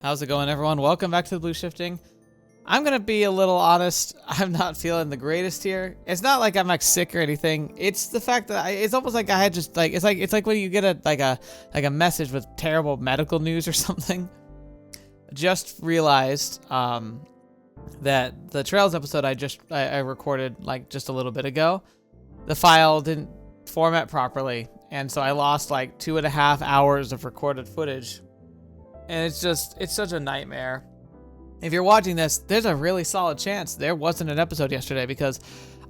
How's it going, everyone? Welcome back to the Blue Shifting. I'm gonna be a little honest. I'm not feeling the greatest here. It's not like I'm like sick or anything. It's the fact that it's almost like I had just like it's like when you get a message with terrible medical news or something. Just realized that the Trails episode I recorded like just a little bit ago, the file didn't format properly, and so I lost like 2.5 hours of recorded footage. And it's such a nightmare. If you're watching this, there's a really solid chance there wasn't an episode yesterday because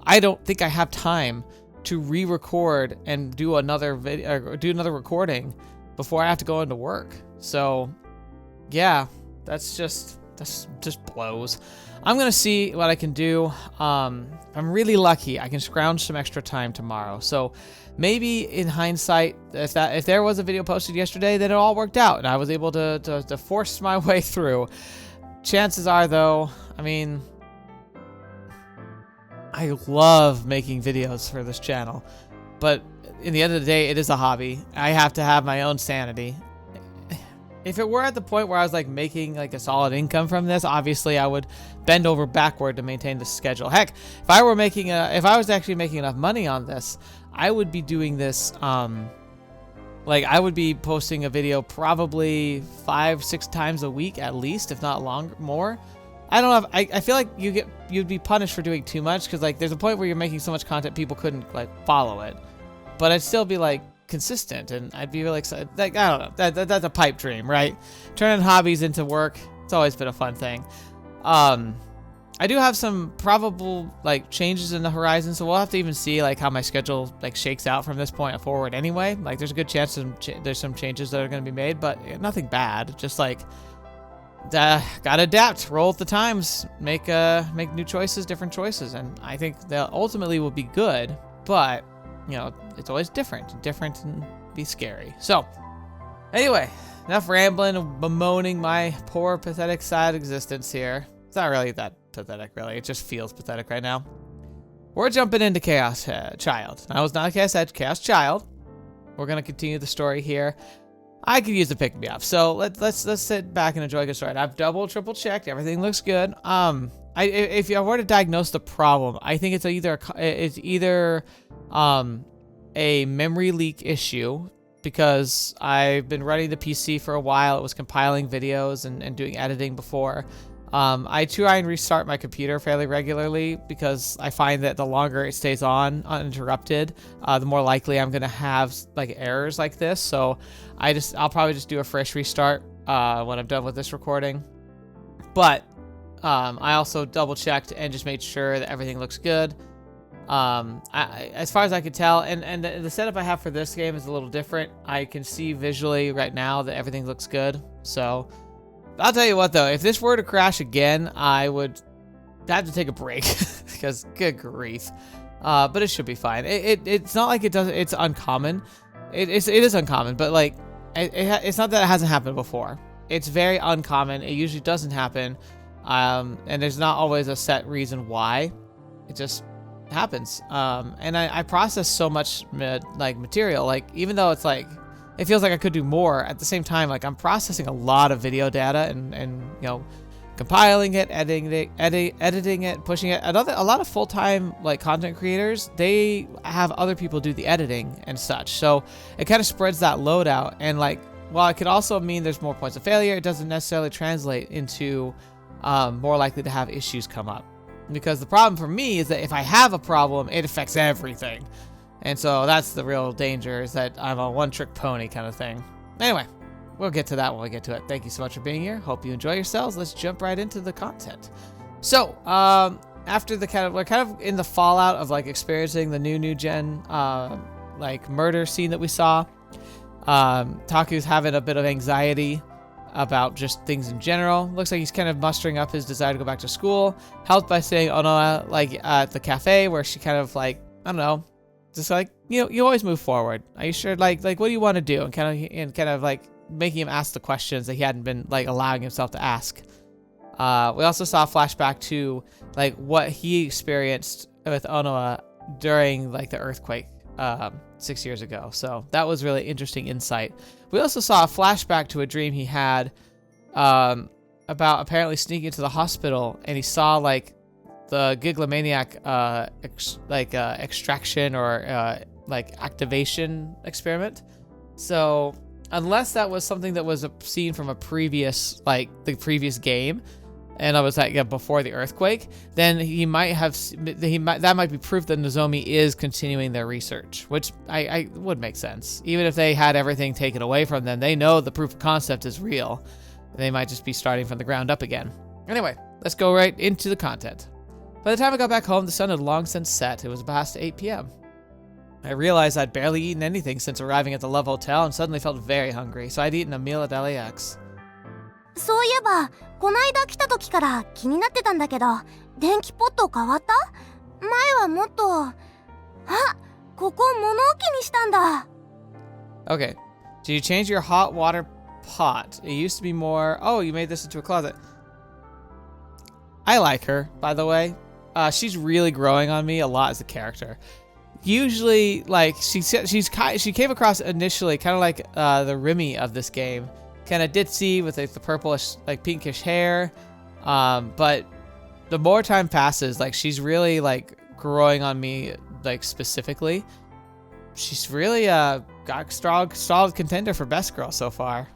I don't think I have time to re-record and do another video or do another recording before I have to go into work. So, yeah, that's just blows. I'm gonna see what I can do. I'm really lucky. I can scrounge some extra time tomorrow. So maybe in hindsight, if there was a video posted yesterday, then it all worked out and I was able to force my way through. Chances are, though, I mean, I love making videos for this channel, but in the end of the day, it is a hobby. I have to have my own sanity. If it were at the point where I was like making like a solid income from this, obviously I would bend over backward to maintain the schedule. Heck, if I was actually making enough money on this, I would be doing this, like I would be posting a video probably 5-6 times a week at least, if not more. I don't know. I feel like you'd be punished for doing too much because like there's a point where you're making so much content people couldn't like follow it, but I'd still be like consistent and I'd be really excited. Like I don't know. That's a pipe dream, right? Turning hobbies into work. It's always been a fun thing. I do have some probable like changes in the horizon, so we'll have to even see like how my schedule like shakes out from this point forward anyway. Like there's a good chance there's some changes that are going to be made, but nothing bad. Just like gotta adapt, roll with the times, make new choices, different choices, and I think they ultimately will be good. But you know, it's always different and be scary. So anyway, enough rambling and bemoaning my poor, pathetic, sad existence here. It's not really that pathetic, really. It just feels pathetic right now. We're jumping into Chaoschild. I was not a Chaoschild. We're gonna continue the story here. I could use the pick me up, so let's sit back and enjoy a good story. I've triple checked. Everything looks good. If I were to diagnose the problem, I think it's either a memory leak issue because I've been running the PC for a while. It was compiling videos and doing editing before. I try and restart my computer fairly regularly because I find that the longer it stays on uninterrupted, the more likely I'm gonna have like errors like this. So I'll probably just do a fresh restart when I'm done with this recording. But I also double checked and just made sure that everything looks good. As far as I could tell, and the setup I have for this game is a little different. I can see visually right now that everything looks good. So I'll tell you what though, if this were to crash again, I would have to take a break because good grief. But it should be fine. It's not like it's uncommon. It is uncommon, but like it's not that it hasn't happened before. It's very uncommon. It usually doesn't happen. And there's not always a set reason why. It just happens. And I process so much material, like even though it's like it feels like I could do more, at the same time like I'm processing a lot of video data and you know, compiling it, editing it, pushing it. A lot of full-time like content creators, they have other people do the editing and such, so it kind of spreads that load out. And like while it could also mean there's more points of failure, it doesn't necessarily translate into more likely to have issues come up. Because the problem for me is that if I have a problem, it affects everything. And so that's the real danger, is that I'm a one-trick pony kind of thing. Anyway, we'll get to that when we get to it. Thank you so much for being here. Hope you enjoy yourselves. Let's jump right into the content. So, after we're kind of in the fallout of like experiencing the new gen like murder scene that we saw. Taku's having a bit of anxiety about just things in general. Looks like he's kind of mustering up his desire to go back to school, helped by seeing Onoa like at the cafe, where she kind of like, I don't know, just like, you know, you always move forward. Are you sure? Like what do you want to do? And kind of like making him ask the questions that he hadn't been like allowing himself to ask. We also saw a flashback to like what he experienced with Onoa during like the earthquake 6 years ago. So that was really interesting insight. We also saw a flashback to a dream he had about apparently sneaking into the hospital, and he saw like the gigalomaniac extraction or like activation experiment. So unless that was something that was seen from a previous, like the previous game, and I was like before the earthquake, then that might be proof that Nozomi is continuing their research, which I would make sense. Even if they had everything taken away from them, they know the proof of concept is real. They might just be starting from the ground up again. Anyway, let's go right into the content. By the time I got back home, the sun had long since set. It was past 8 p.m. I realized I'd barely eaten anything since arriving at the Love Hotel and suddenly felt very hungry, so I'd eaten a meal at LAX. そういえば、こないだ来た時から気になってたんだけど、電気ポット変わった？前はもっと…あ、ここ物置にしたんだ。Okay, so you changed your hot water pot. It used to be more… Oh, you made this into a closet. I like her, by the way. She's really growing on me a lot as a character. Usually, like, she came across initially kind of like the Remy of this game. Kind of ditzy with like the purplish, like pinkish hair. But the more time passes, like she's really like growing on me, like specifically. She's really got solid contender for best girl so far.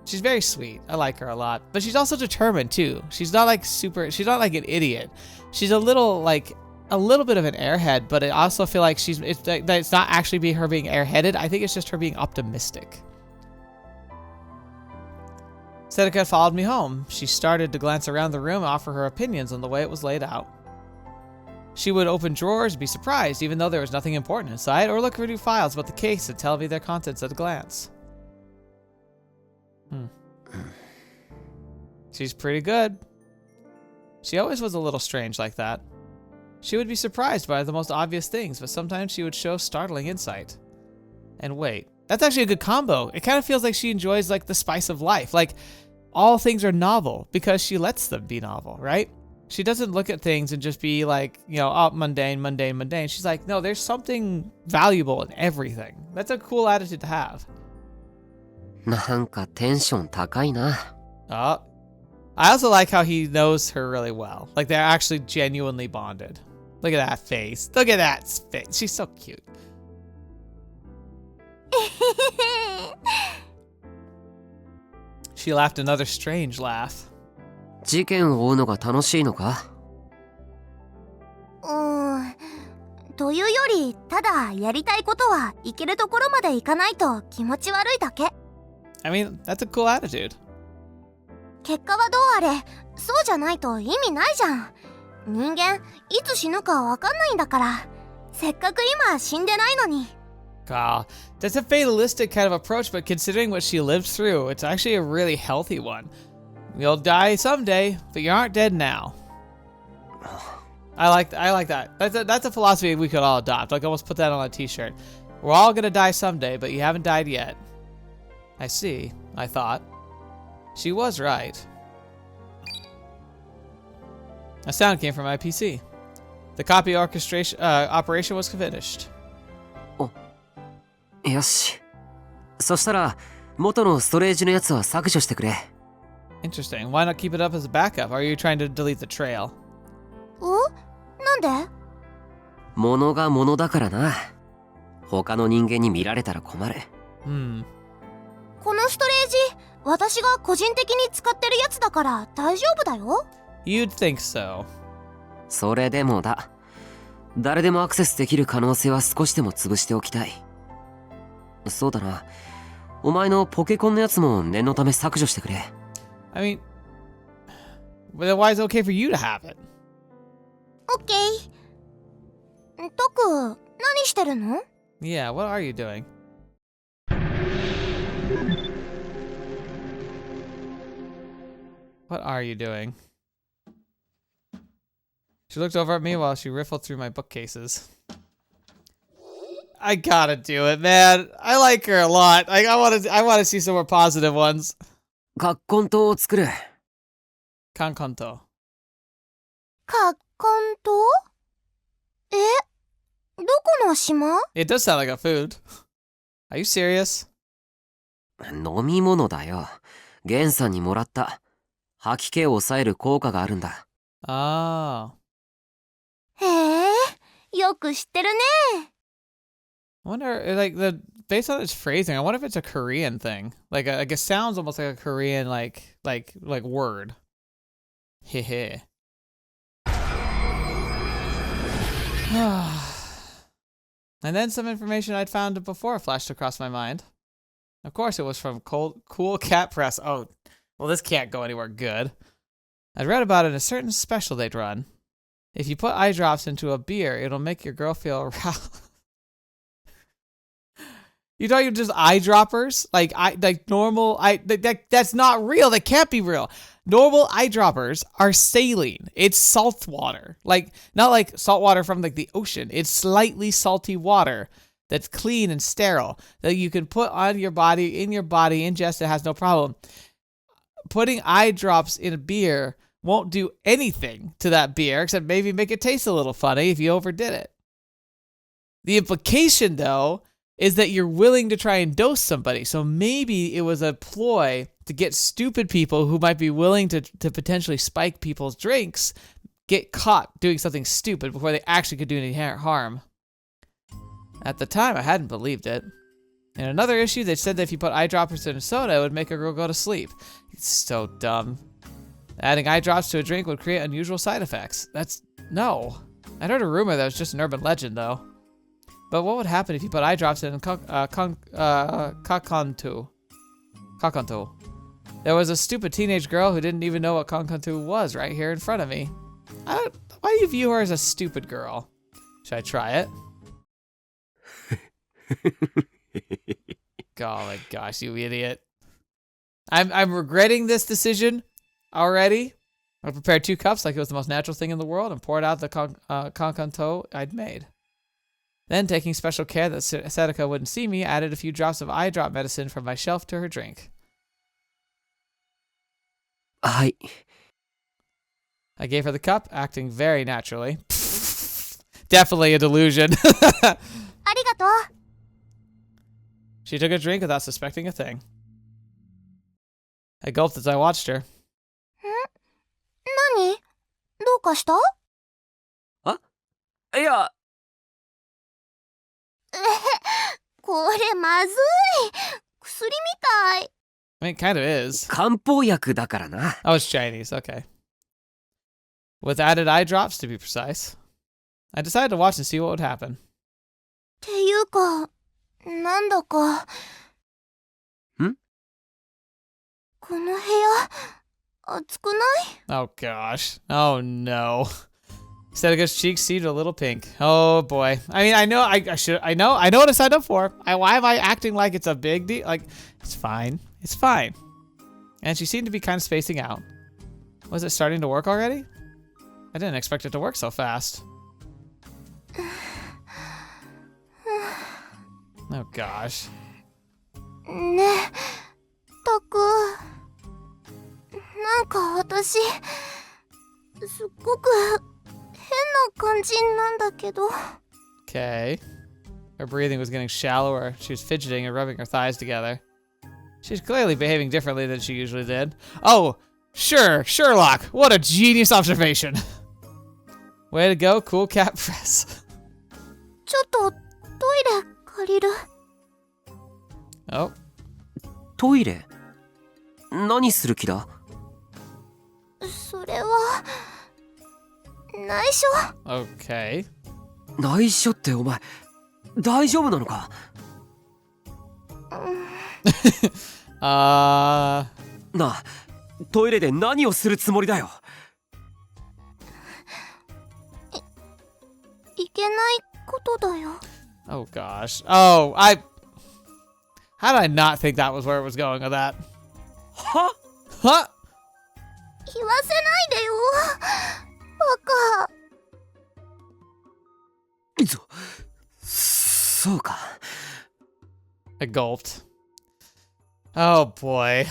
She's very sweet. I like her a lot. But she's also determined too. She's not like she's not like an idiot. She's a little bit of an airhead, but I also feel like it's not actually her being airheaded. I think it's just her being optimistic. Seneca followed me home. She started to glance around the room and offer her opinions on the way it was laid out. She would open drawers and be surprised, even though there was nothing important inside, or look for new files about the case and tell me their contents at a glance. She's pretty good. She always was a little strange like that. She would be surprised by the most obvious things, but sometimes she would show startling insight. And wait, that's actually a good combo. It kind of feels like she enjoys like the spice of life. Like all things are novel because she lets them be novel, right? She doesn't look at things and just be like, you know, oh, mundane, mundane, mundane. She's like, no, there's something valuable in everything. That's a cool attitude to have. なんかテンション高いな。 Oh, I also like how he knows her really well. Like they're actually genuinely bonded. Look at that face. Look at that face. She's so cute. She laughed another strange laugh. 事件を追うのが楽しいのか？というより、ただやりたいことは行けるところまで行かないと気持ち悪いだけ。I mean, that's a cool attitude. 結果はどうあれ、そうじゃないと意味ないじゃん。人間、いつ死ぬかわかんないんだから。せっかく今死んでないのに。God, that's a fatalistic kind of approach, but considering what she lived through, it's actually a really healthy one. You'll die someday, but you aren't dead now. I like that. That's a philosophy we could all adopt. Like almost put that on a t-shirt. We're all gonna die someday, but you haven't died yet. I see, I thought. She was right. A sound came from my PC. The copy orchestration operation was finished. よし。そしたら元のストレージのやつは削除してくれ。Interesting. Why not keep it up as a backup? Or are you trying to delete the trail? なんで？物が物だからな。他の人間に見られたら困る。このストレージ、私が個人的に使ってるやつだから大丈夫だよ。You'd think so. それでもだ。誰でもアクセスできる可能性は少しでも潰しておきたい。そうだな。お前のポケコンのやつも念のため削除してくれ。I mean, well, then why is it okay for you to have it? オッケー。トク、何してるの？ Yeah, what are you doing? What are you doing? She looked over at me while she riffled through my bookcases. I gotta do it, man. I like her a lot. I want to see some more positive ones. カッコン島を作る。カンコン島。カッコン島？どこの島？ It does sound like a food. Are you serious? 飲み物だよ。ゲンさんにもらった。吐き気を抑える効果があるんだ。Oh. へえ、よく知ってるね。I wonder, like, based on its phrasing, I wonder if it's a Korean thing. Like it sounds almost like a Korean, like word. Hehe. And then some information I'd found before flashed across my mind. Of course, it was from Cool Cat Press. Oh, well, this can't go anywhere good. I'd read about it in a certain special they'd run. If you put eye drops into a beer, it'll make your girl feel aroused. You thought you were just eyedroppers? Like normal that's not real. That can't be real. Normal eyedroppers are saline. It's salt water. Like not like salt water from like the ocean. It's slightly salty water that's clean and sterile that you can put on your body, ingest it, has no problem. Putting eye drops in a beer won't do anything to that beer except maybe make it taste a little funny if you overdid it. The implication though is that you're willing to try and dose somebody. So maybe it was a ploy to get stupid people who might be willing to potentially spike people's drinks get caught doing something stupid before they actually could do any harm. At the time, I hadn't believed it. In another issue, they said that if you put eye droppers in a soda, it would make a girl go to sleep. It's so dumb. Adding eye drops to a drink would create unusual side effects. No. I'd heard a rumor that was just an urban legend, though. But what would happen if you put eye drops in kakantu? Kakantu. There was a stupid teenage girl who didn't even know what kakantu was right here in front of me. Why do you view her as a stupid girl? Should I try it? Oh my gosh, you idiot. I'm regretting this decision already. I prepared 2 cups like it was the most natural thing in the world and poured out the kakanto I'd made. Then, taking special care that Sadaka wouldn't see me, added a few drops of eye drop medicine from my shelf to her drink. I gave her the cup, acting very naturally. Definitely a delusion. Arigato. She took a drink without suspecting a thing. I gulped as I watched her. 何？どうかした？いや。これまずい。薬みたい。I mean, it kind of is. 漢方薬だからな。Oh, it's Chinese. Okay. With added eye drops, to be precise. I decided to watch and see what would happen. っていうか、なんだか。この部屋、暑くない？ Oh gosh. Oh no. Sadaka's cheeks seemed a little pink. Oh boy. I mean, I know what I signed up for. Why am I acting like it's a big deal? Like, it's fine. It's fine. And she seemed to be kind of spacing out. Was it starting to work already? I didn't expect it to work so fast. Oh gosh. ねえ、タク。なんか私、すっごく変な感じなんだけど。Okay. Her breathing was getting shallower. She was fidgeting and rubbing her thighs together. She's clearly behaving differently than she usually did. Oh, sure, Sherlock. What a genius observation. Way to go, Cool Cat Press. ちょっとトイレ借りる。Oh. トイレ？何する気だ？それは内緒。 Okay. 内緒ってお前大丈夫なのか？なあ、トイレで何をするつもりだよ。いけないことだよ。 Oh gosh. Oh, How did I not think that was where it was going with that? は？ Huh? 言わせないでよ。バカ。そうか。I gulped. Oh boy.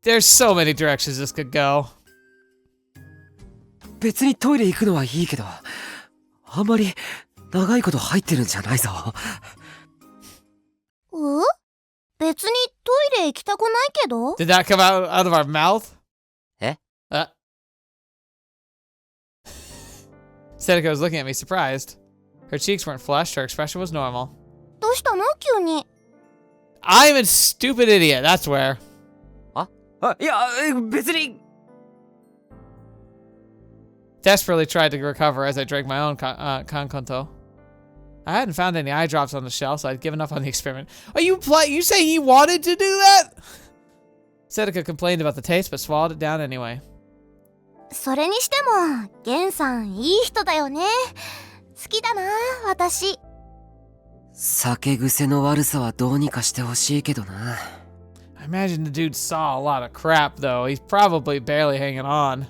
There's so many directions this could go. 別にトイレ行くのはいいけど、あんまり長いこと入ってるんじゃないぞ。別にトイレ行きたくないけど。 Did that come out of our mouth? え Sedaka was looking at me, surprised. Her cheeks weren't flushed, her expression was normal. どうしたの急に。 I'm a stupid idiot, that's where. いや、別に。Desperately tried to recover as I drank my own kankonto. I hadn't found any eye drops on the shelf, so I'd given up on the experiment. Are you saying he wanted to do that? Sedaka complained about the taste, but swallowed it down anyway. それにしてもゲンさんいい人だよね。好きだな私。酒癖の悪さはどうにかしてほしいけどな。I imagine the dude saw a lot of crap, though. He's probably barely hanging on.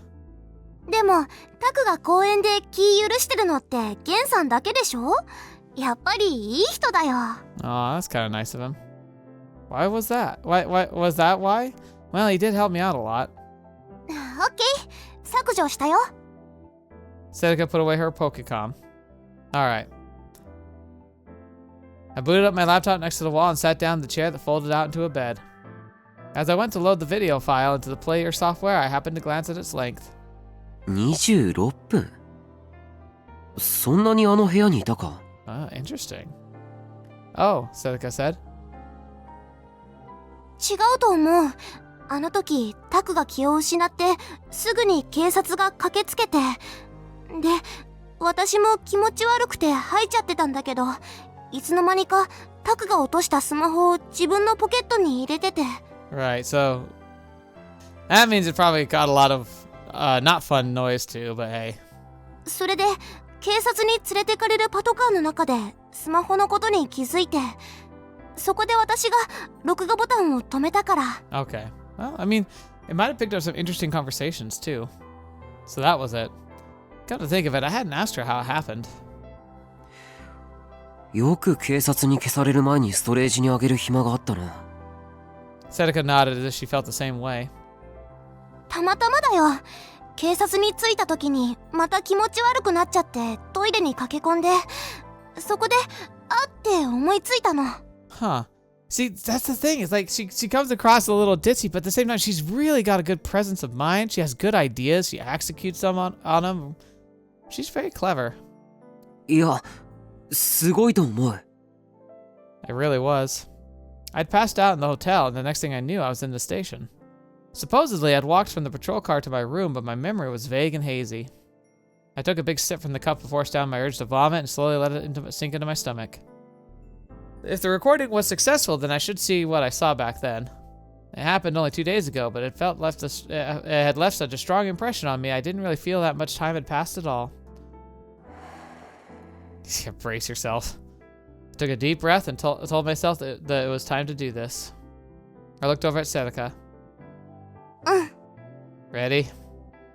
でもタクが公園で気許してるのってゲンさんだけでしょ。やっぱりいい人だよ。 Oh, that's kind of nice of him. Why was that? Why was that why? Well, he did help me out a lot. オッケー、削除したよ。 Sedaka put away her Pokecom. Alright. I booted up my laptop next to the wall and sat down in the chair that folded out into a bed. As I went to load the video file into the player software, I happened to glance at its length. 26分。そんなにあの部屋にいたか。Oh, interesting. Oh, Sedaka said. 違うと思う。あの時タクが気を失ってすぐに警察が駆けつけて、で私も気持ち悪くて吐いちゃってたんだけど、いつの間にかタクが落としたスマホを自分のポケットに入れてて。 Right, so that means it probably got a lot of not fun noise too, but hey. それで警察に連れてかれるパトカーの中でスマホのことに気づいて、そこで私が録画ボタンを止めたから。 Okay. Well, I mean, it might have picked up some interesting conversations too. So that was it. Come to think of it, I hadn't asked her how it happened. よく警察に消される前にストレージにあげる暇があったな。Sedaka nodded as if she felt the same way. たまたまだよ。警察に着いた時にまた気持ち悪くなっちゃってトイレに駆け込んで、そこであって思いついたの。 Huh. See, that's the thing. It's like she comes across a little ditzy, but at the same time, she's really got a good presence of mind. She has good ideas. She executes them on them. She's very clever. いや、すごいと思う。It really was. I'd passed out in the hotel, and the next thing I knew, I was in the station. Supposedly, I'd walked from the patrol car to my room, but my memory was vague and hazy. I took a big sip from the cup to force down my urge to vomit and slowly let it sink into my stomach. If the recording was successful, then I should see what I saw back then. It happened only 2 days ago, but it had left such a strong impression on me, I didn't really feel that much time had passed at all. Brace yourself. I took a deep breath and told myself that it was time to do this. I looked over at Sedaka. Ready?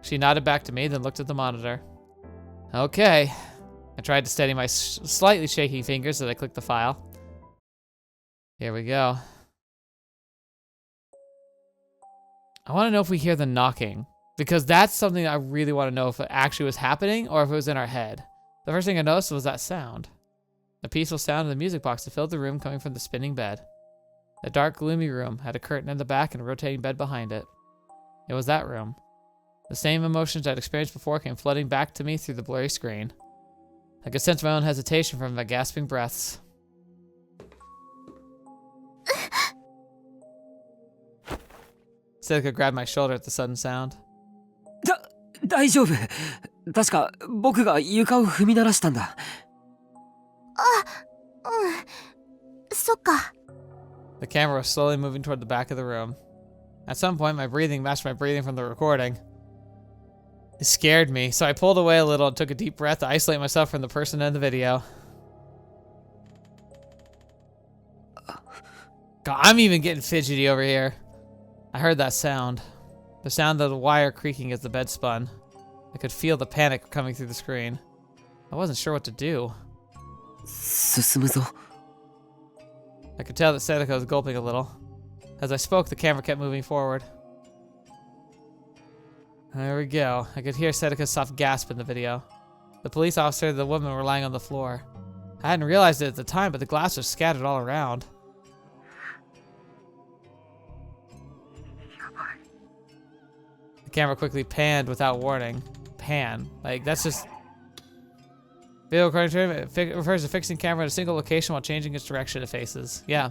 She nodded back to me, then looked at the monitor. Okay. I tried to steady my slightly shaky fingers as I clicked the file. Here we go. I want to know if we hear the knocking, because that's something I really want to know if it actually was happening or if it was in our head. The first thing I noticed was that sound. The peaceful sound of the music box that filled the room coming from the spinning bed. The dark, gloomy room had a curtain in the back and a rotating bed behind it. It was that room. The same emotions I'd experienced before came flooding back to me through the blurry screen. I could sense my own hesitation from my gasping breaths. Sedaka grabbed my shoulder at the sudden sound. 大丈夫。確か僕が床を踏み鳴らしたんだ。そっか。 The camera was slowly moving toward the back of the room. At some point, my breathing matched my breathing from the recording. It scared me, so I pulled away a little and took a deep breath to isolate myself from the person in the video. God, I'm even getting fidgety over here. I heard that sound. The sound of the wire creaking as the bed spun. I could feel the panic coming through the screen. I wasn't sure what to do. 進むぞ。 I could tell that Sedaka was gulping a little. As I spoke, the camera kept moving forward. There we go. I could hear Sedaka's soft gasp in the video. The police officer and the woman were lying on the floor. I hadn't realized it at the time, but the glass was scattered all around. The camera quickly panned without warning. Pan. Like, that's just... Video recording term, it refers to fixing camera in a single location while changing its direction it faces. Yeah.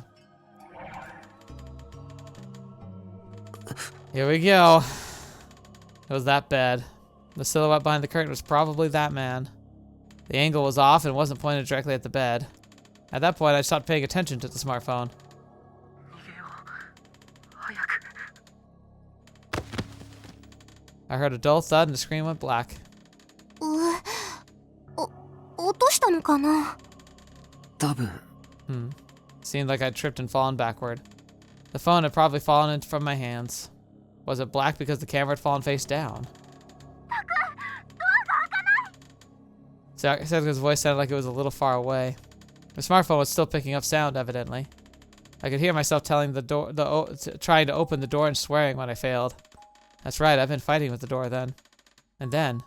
Here we go. It was that bad. The silhouette behind the curtain was probably that man. The angle was off and wasn't pointed directly at the bed. At that point, I stopped paying attention to the smartphone. I heard a dull thud and the screen went black. 落としたのかな? 多分 Seemed like I'd tripped and fallen backward. The phone had probably fallen from my hands. Was it black because the camera had fallen face down? Setsuka's voice sounded like it was a little far away. The smartphone was still picking up sound, evidently. I could hear myself trying to open the door and swearing when I failed. That's right, I've been fighting with the door then. And then...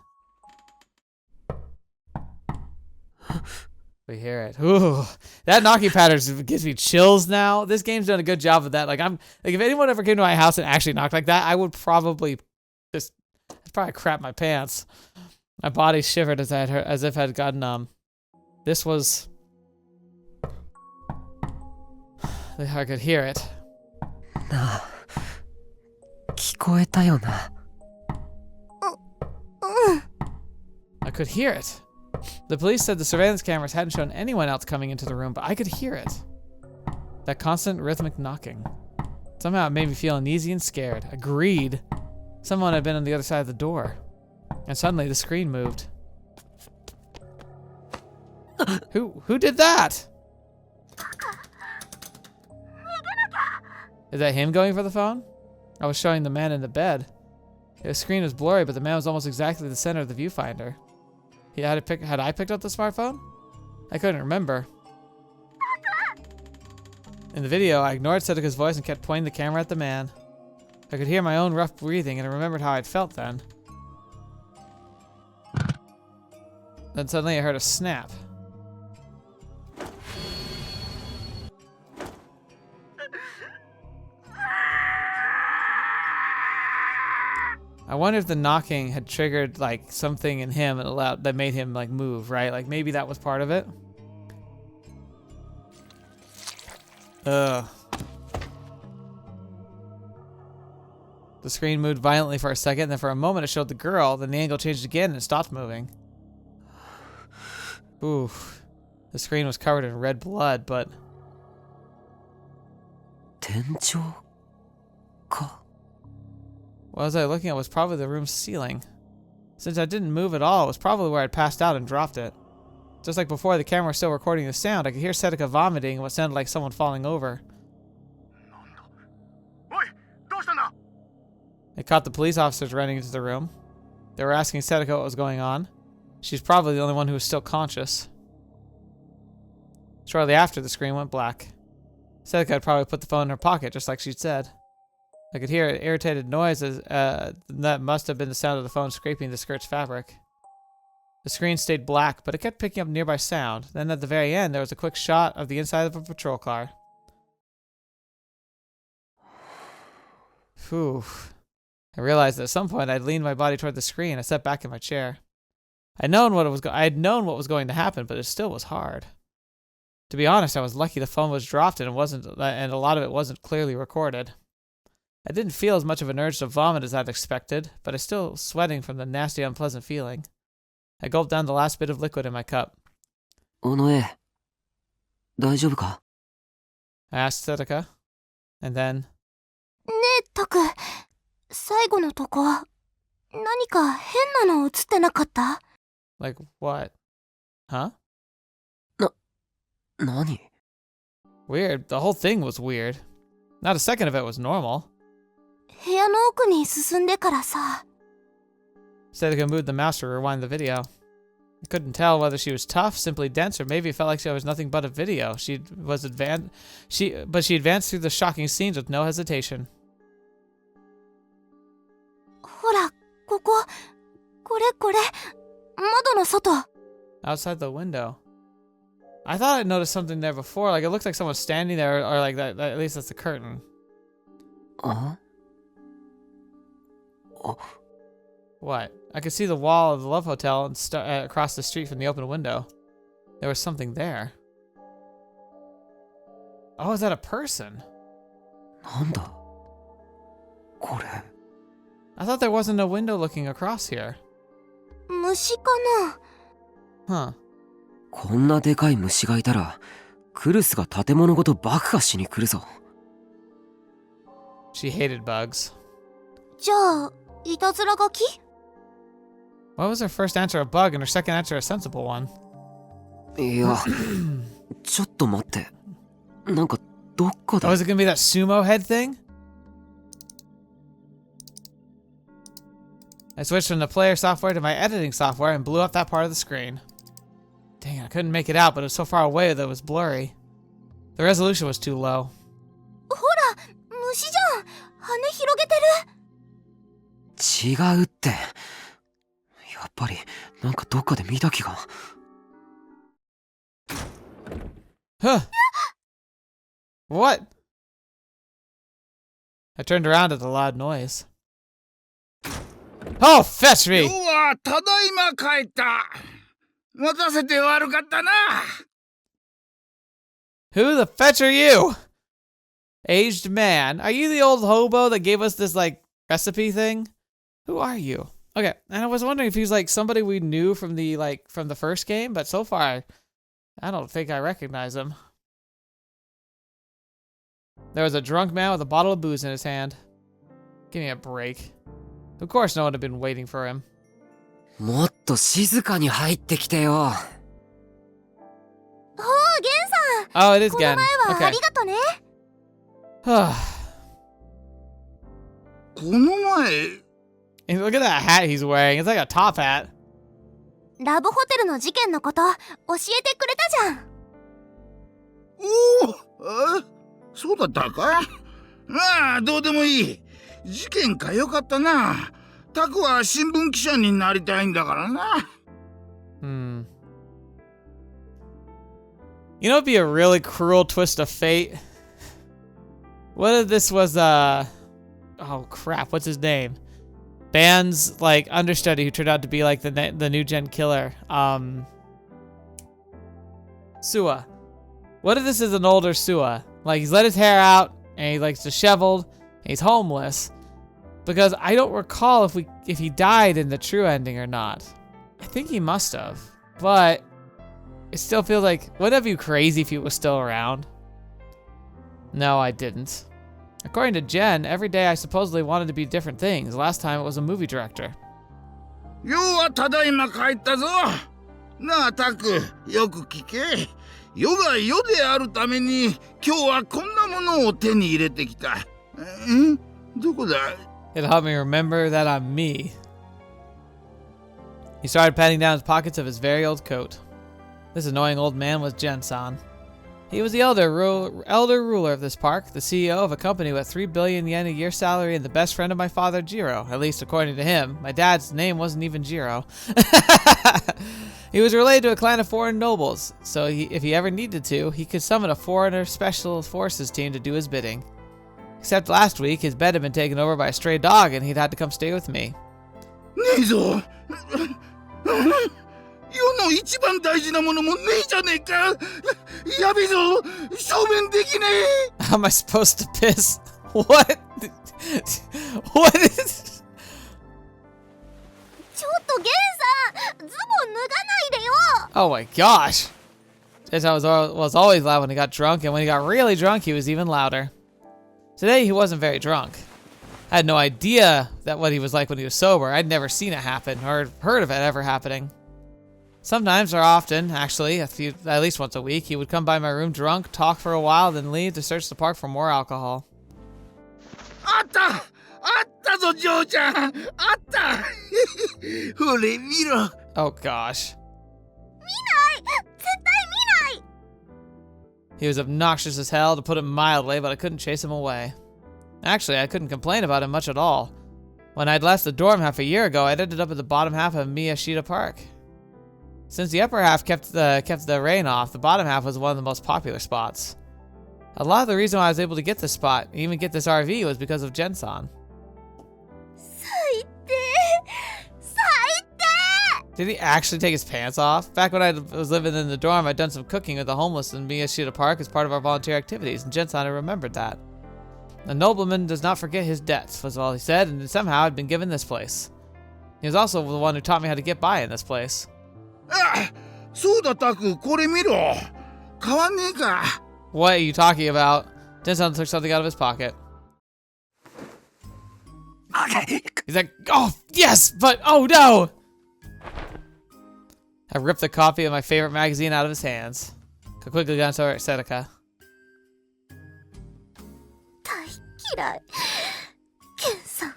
we hear it. Ooh, that knocking pattern gives me chills now. This game's done a good job of that. Like, if anyone ever came to my house and actually knocked like that, I would probably just... I'd probably crap my pants. My body shivered as if I'd gotten numb. This was... I could hear it. 聞こえたよな。I could hear it. The police said the surveillance cameras hadn't shown anyone else coming into the room, but I could hear it. That constant rhythmic knocking. Somehow it made me feel uneasy and scared. Agreed. Someone had been on the other side of the door. And suddenly the screen moved. Who did that? Is that him going for the phone? I was showing the man in the bed. The screen was blurry, but the man was almost exactly the center of the viewfinder. Had I picked up the smartphone? I couldn't remember. In the video, I ignored Setsuka's voice and kept pointing the camera at the man. I could hear my own rough breathing and I remembered how I'd felt then. Then suddenly I heard a snap. I wonder if the knocking had triggered like something in him that made him like move, right? Like maybe that was part of it. Ugh. The screen moved violently for a second, then for a moment it showed the girl, then the angle changed again and it stopped moving. Oof. The screen was covered in red blood, but... 天井か? What was I looking at was probably the room's ceiling. Since I didn't move at all, it was probably where I'd passed out and dropped it. Just like before, the camera was still recording the sound. I could hear Setsuka vomiting and what sounded like someone falling over. It caught the police officers running into the room. They were asking Setsuka what was going on. She's probably the only one who was still conscious. Shortly after, the screen went black. Setsuka had probably put the phone in her pocket, just like she'd said. I could hear an irritated noise that must have been the sound of the phone scraping the skirt's fabric. The screen stayed black, but it kept picking up nearby sound. Then at the very end, there was a quick shot of the inside of a patrol car. Phew. I realized that at some point I'd leaned my body toward the screen. I sat back in my chair. I had known what was going to happen, but it still was hard. To be honest, I was lucky the phone was dropped and a lot of it wasn't clearly recorded. I didn't feel as much of an urge to vomit as I'd expected, but I was still sweating from the nasty, unpleasant feeling. I gulped down the last bit of liquid in my cup. 尾上、大丈夫か? I asked Setsuka, and then... ねえ、タク、最後のとこ、何か変なの映ってなかった? Like what? Huh? 何? Weird. The whole thing was weird. Not a second of it was normal. 部屋の奥に進んでからさ。Setsuka moved the mouse to rewind the video. I couldn't tell whether she was tough, simply dense, or maybe it felt like she was nothing but a video. She advanced through the shocking scenes with no hesitation. ほら、これ、窓の外。 Outside the window. I thought I'd noticed something there before, like it looks like someone's standing there, or like that, at least that's the curtain. あ? What? I could see the wall of the Love Hotel and across the street from the open window. There was something there. Oh, is that a person? なんだこれ。 I thought there wasn't a window looking across here. 虫かな？ Huh. こんなでかい虫がいたら、クルスが建物ごと爆破しに来るぞ。 She hated bugs. じゃあ、いたずら書き？ Why was her first answer a bug and her second answer a sensible one? いや、ちょっと待って。なんかどっかで。 Oh, is it gonna be that sumo head thing? I switched from the player software to my editing software and blew up that part of the screen. Dang it, I couldn't make it out, but it was so far away that it was blurry. The resolution was too low. ほら、虫じゃん。羽広げてる。違うって。やっぱりなんかどっかで見た気が。 Huh. What? I turned around at the loud noise. Oh, fetch me! 今日はただいま帰った。待たせて悪かったな。 Who the fetch are you? Aged man. Are you the old hobo that gave us this, like, recipe thing? Who are you? Okay, and I was wondering if he's, like, somebody we knew from the, like, from the first game, but so far, I don't think I recognize him. There was a drunk man with a bottle of booze in his hand. Give me a break. Of course no one had been waiting for him. もっと静かに入ってきてよ。おー、ゲンさん。 Oh, it is この Gen. 前はあ Okay. りがとね。この前、 And look at that hat he's wearing. It's like a top hat. ラブホテルの事件のこと教えてくれたじゃん。おお、そうだったか。まあどうでもいい。事件かよかったな。タクは新聞記者になりたいんだからな。Hmm. You know, it'd be a really cruel twist of fate. What if this was, oh crap, what's his name? Band's, like, understudy who turned out to be, like, the new gen killer. Sua. What if this is an older Sua? Like, he's let his hair out, and he, like, disheveled, and he's homeless. Because I don't recall if he died in the true ending or not. I think he must have. But it still feels like, wouldn't it be crazy if he was still around? No, I didn't. According to Jen, every day I supposedly wanted to be different things. Last time it was a movie director. ようはただいま帰ったぞ。なあタク、よく聞け。世が世であるために今日はこんなものを手に入れてきた。どこだ？ It'll help me remember that I'm me. He started patting down his pockets of his very old coat. This annoying old man was Jen-san. He was the elder ruler of this park, the CEO of a company with 3 billion yen a year salary and the best friend of my father, Jiro. At least according to him. My dad's name wasn't even Jiro. He was related to a clan of foreign nobles, so if he ever needed to, he could summon a foreigner special forces team to do his bidding. Except last week, his bed had been taken over by a stray dog and he'd had to come stay with me. ねえぞ。世の一番大事なものもねえじゃねえか。やべえぞ。正面できねえ。 How am I supposed to piss? What? What is... ちょっとゲンさん、ズボン脱がないでよ。 Oh my gosh. Jason was always loud when he got drunk, and when he got really drunk, he was even louder. Today, he wasn't very drunk. I had no idea what he was like when he was sober. I'd never seen it happen, or heard of it ever happening. Sometimes, or often, actually, at least once a week, he would come by my room drunk, talk for a while, then leave to search the park for more alcohol. あったぞジョーちゃん。あった。ほれ見ろ。 Oh gosh. 見ない。絶対見ない。 He was obnoxious as hell, to put it mildly, but I couldn't chase him away. Actually, I couldn't complain about him much at all. When I'd left the dorm half a year ago, I'd ended up at the bottom half of Miyashiro Park. Since the upper half kept the rain off, the bottom half was one of the most popular spots. A lot of the reason why I was able to get this spot, even get this RV, was because of Jen-san. 最低。Did he actually take his pants off? Back when I was living in the dorm, I'd done some cooking with the homeless in Miyashiro Park as part of our volunteer activities, and Jensen remembered that. A nobleman does not forget his debts, was all he said, and somehow I'd been given this place. He was also the one who taught me how to get by in this place. そうだタク、これ見ろ。変わんねえか。What are you talking about? Jensen took something out of his pocket. Okay. He's like, oh, yes, but oh no! I ripped a copy of my favorite magazine out of his hands. Quickly got to Seneca. 大嫌い。ケンさん、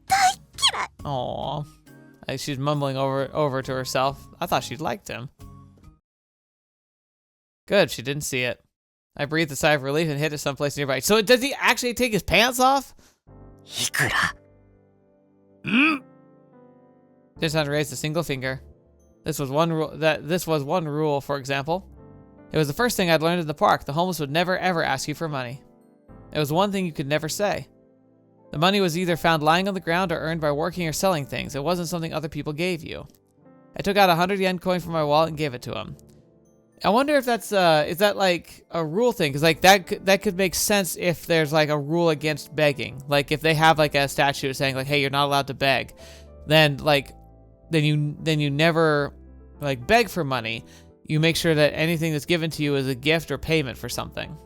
大嫌い。 Aww. She's mumbling over to herself. I thought she liked him. Good, she didn't see it. I breathed a sigh of relief and hid it someplace nearby. So does he actually take his pants off? いくら Just raised a single finger. This was one rule, for example. It was the first thing I'd learned in the park. The homeless would never ever ask you for money. It was one thing you could never say. The money was either found lying on the ground or earned by working or selling things. It wasn't something other people gave you. I took out a 100 yen coin from my wallet and gave it to him. I wonder if that's is that like a rule thing? Because like that could make sense if there's like a rule against begging. Like if they have like a statute saying like, hey, you're not allowed to beg, then you never like beg for money. You make sure that anything that's given to you is a gift or payment for something.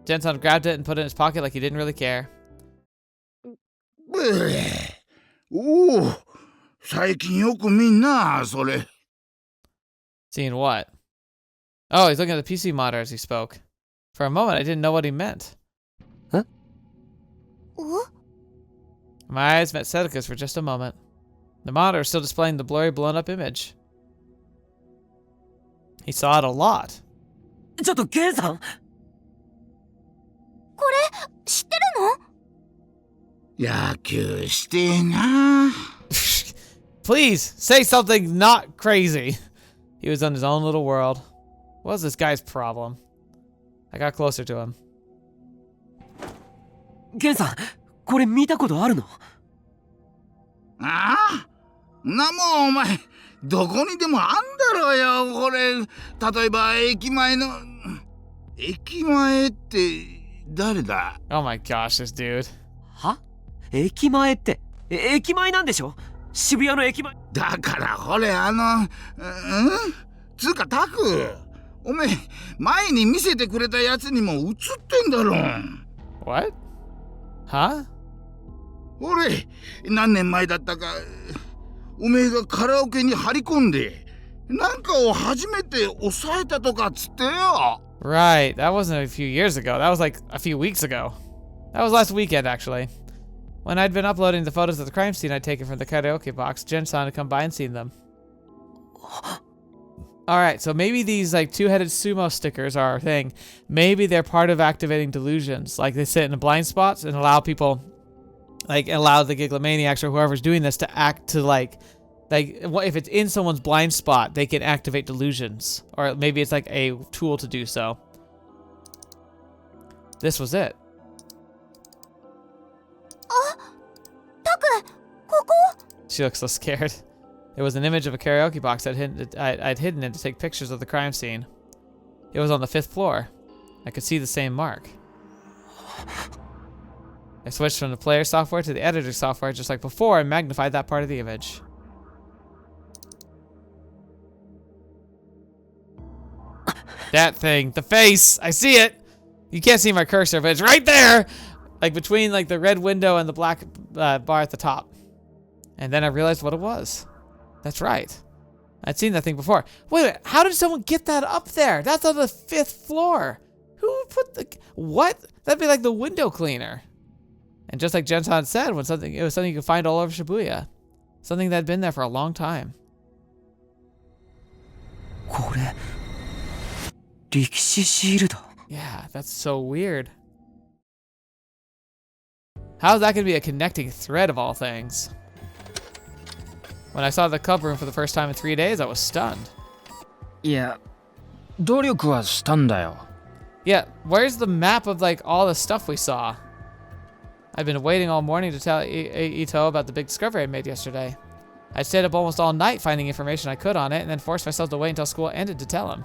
Jensen grabbed it and put it in his pocket like he didn't really care. おお、最近よく見んな、それ。 Seeing what? Oh, he's looking at the PC monitor as he spoke. For a moment, I didn't know what he meant. Huh? My eyes met Seneca's for just a moment. The monitor was still displaying the blurry, blown-up image. He saw it a lot. ちょっとケンさんこれ、知ってるの？野球してえな。 Please, say something not crazy. He was in his own little world. What was this guy's problem? I got closer to him. ケンさんこれ見たことあるのああ、なもんお前どこにでもあんだろうよ。これ例えば駅前の駅前って誰だ？ Oh my gosh, this dude. は駅前って駅前なんでしょ渋谷の駅前だからほれつうかタクおめえ前に見せてくれたやつにも映ってんだろ。 What? Huh? ほれ何年前だったかおめえがカラオケに張り込んでなんかを初めて抑えたとかっつってよ。 Right, that wasn't a few years ago. That was like a few weeks ago. That was last weekend, actually. When I'd been uploading the photos of the crime scene I'd taken from the karaoke box, Jen-san had come by and seen them. Alright, so maybe these like two-headed sumo stickers are our thing. Maybe they're part of activating delusions. Like they sit in blind spots and allow people, like allow the gigalomaniacs or whoever's doing this to act to like if it's in someone's blind spot, they can activate delusions. Or maybe it's like a tool to do so. This was it. She looks so scared. It was an image of a karaoke box I'd hidden in to take pictures of the crime scene. It was on the 5th floor. I could see the same mark. I switched from the player software to the editor software just like before and magnified that part of the image. That thing, the face, I see it. You can't see my cursor, but it's right there, like between like the red window and the black bar at the top. And then I realized what it was. That's right. I'd seen that thing before. Wait a minute, how did someone get that up there? That's on the 5th floor. Who put the, what? That'd be like the window cleaner. And just like Jensen said, it was something you could find all over Shibuya. Something that had been there for a long time. これ歴史シールド Yeah, that's so weird. How is that going to be a connecting thread of all things? When I saw the club room for the first time in 3 days, I was stunned. いや、努力はしたんだよ。 Yeah, where's the map of like all the stuff we saw? I've been waiting all morning to tell Ito about the big discovery I made yesterday. I stayed up almost all night finding information I could on it, and then forced myself to wait until school ended to tell him.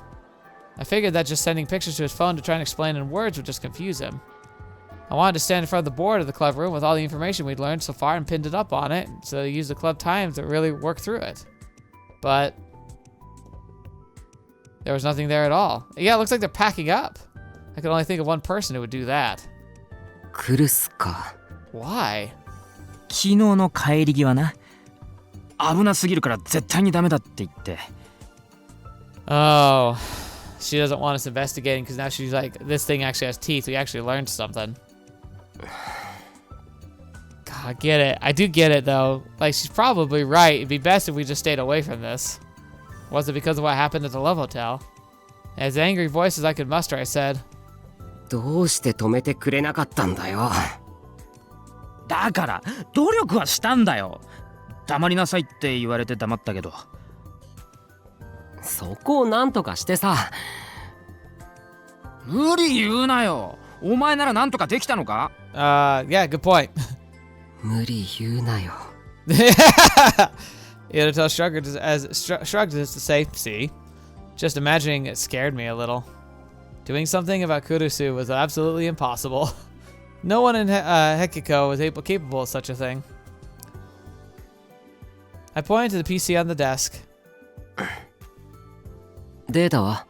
I figured that just sending pictures to his phone to try and explain in words would just confuse him. I wanted to stand in front of the board of the club room with all the information we'd learned so far and pinned it up on it, so I used the club time to really work through it. But there was nothing there at all. Yeah, it looks like they're packing up. I could only think of one person who would do that. 来るっすか。 Why? 昨日の帰り際な。危なすぎるから絶対にダメだって言って。Oh, she doesn't want us investigating because now she's like, this thing actually has teeth. We actually learned something. God, I get it. I do get it though. Like, she's probably right. It'd be best if we just stayed away from this. Was it because of what happened at the Love Hotel? As angry voice as I could muster, I said, どうして止めてくれなかったんだよ。だから努力はしたんだよ。黙りなさいって言われて黙ったけど。そこをなんとかしてさ。無理言うなよ。お前ならなんとかできたのか？ yeah, good point. 無理言うなよ。Inoto shrugged as to say, see, just imagining it scared me a little. Doing something about Kurusu was absolutely impossible. No one in Hekiko was capable of such a thing. I pointed to the PC on the desk. データは？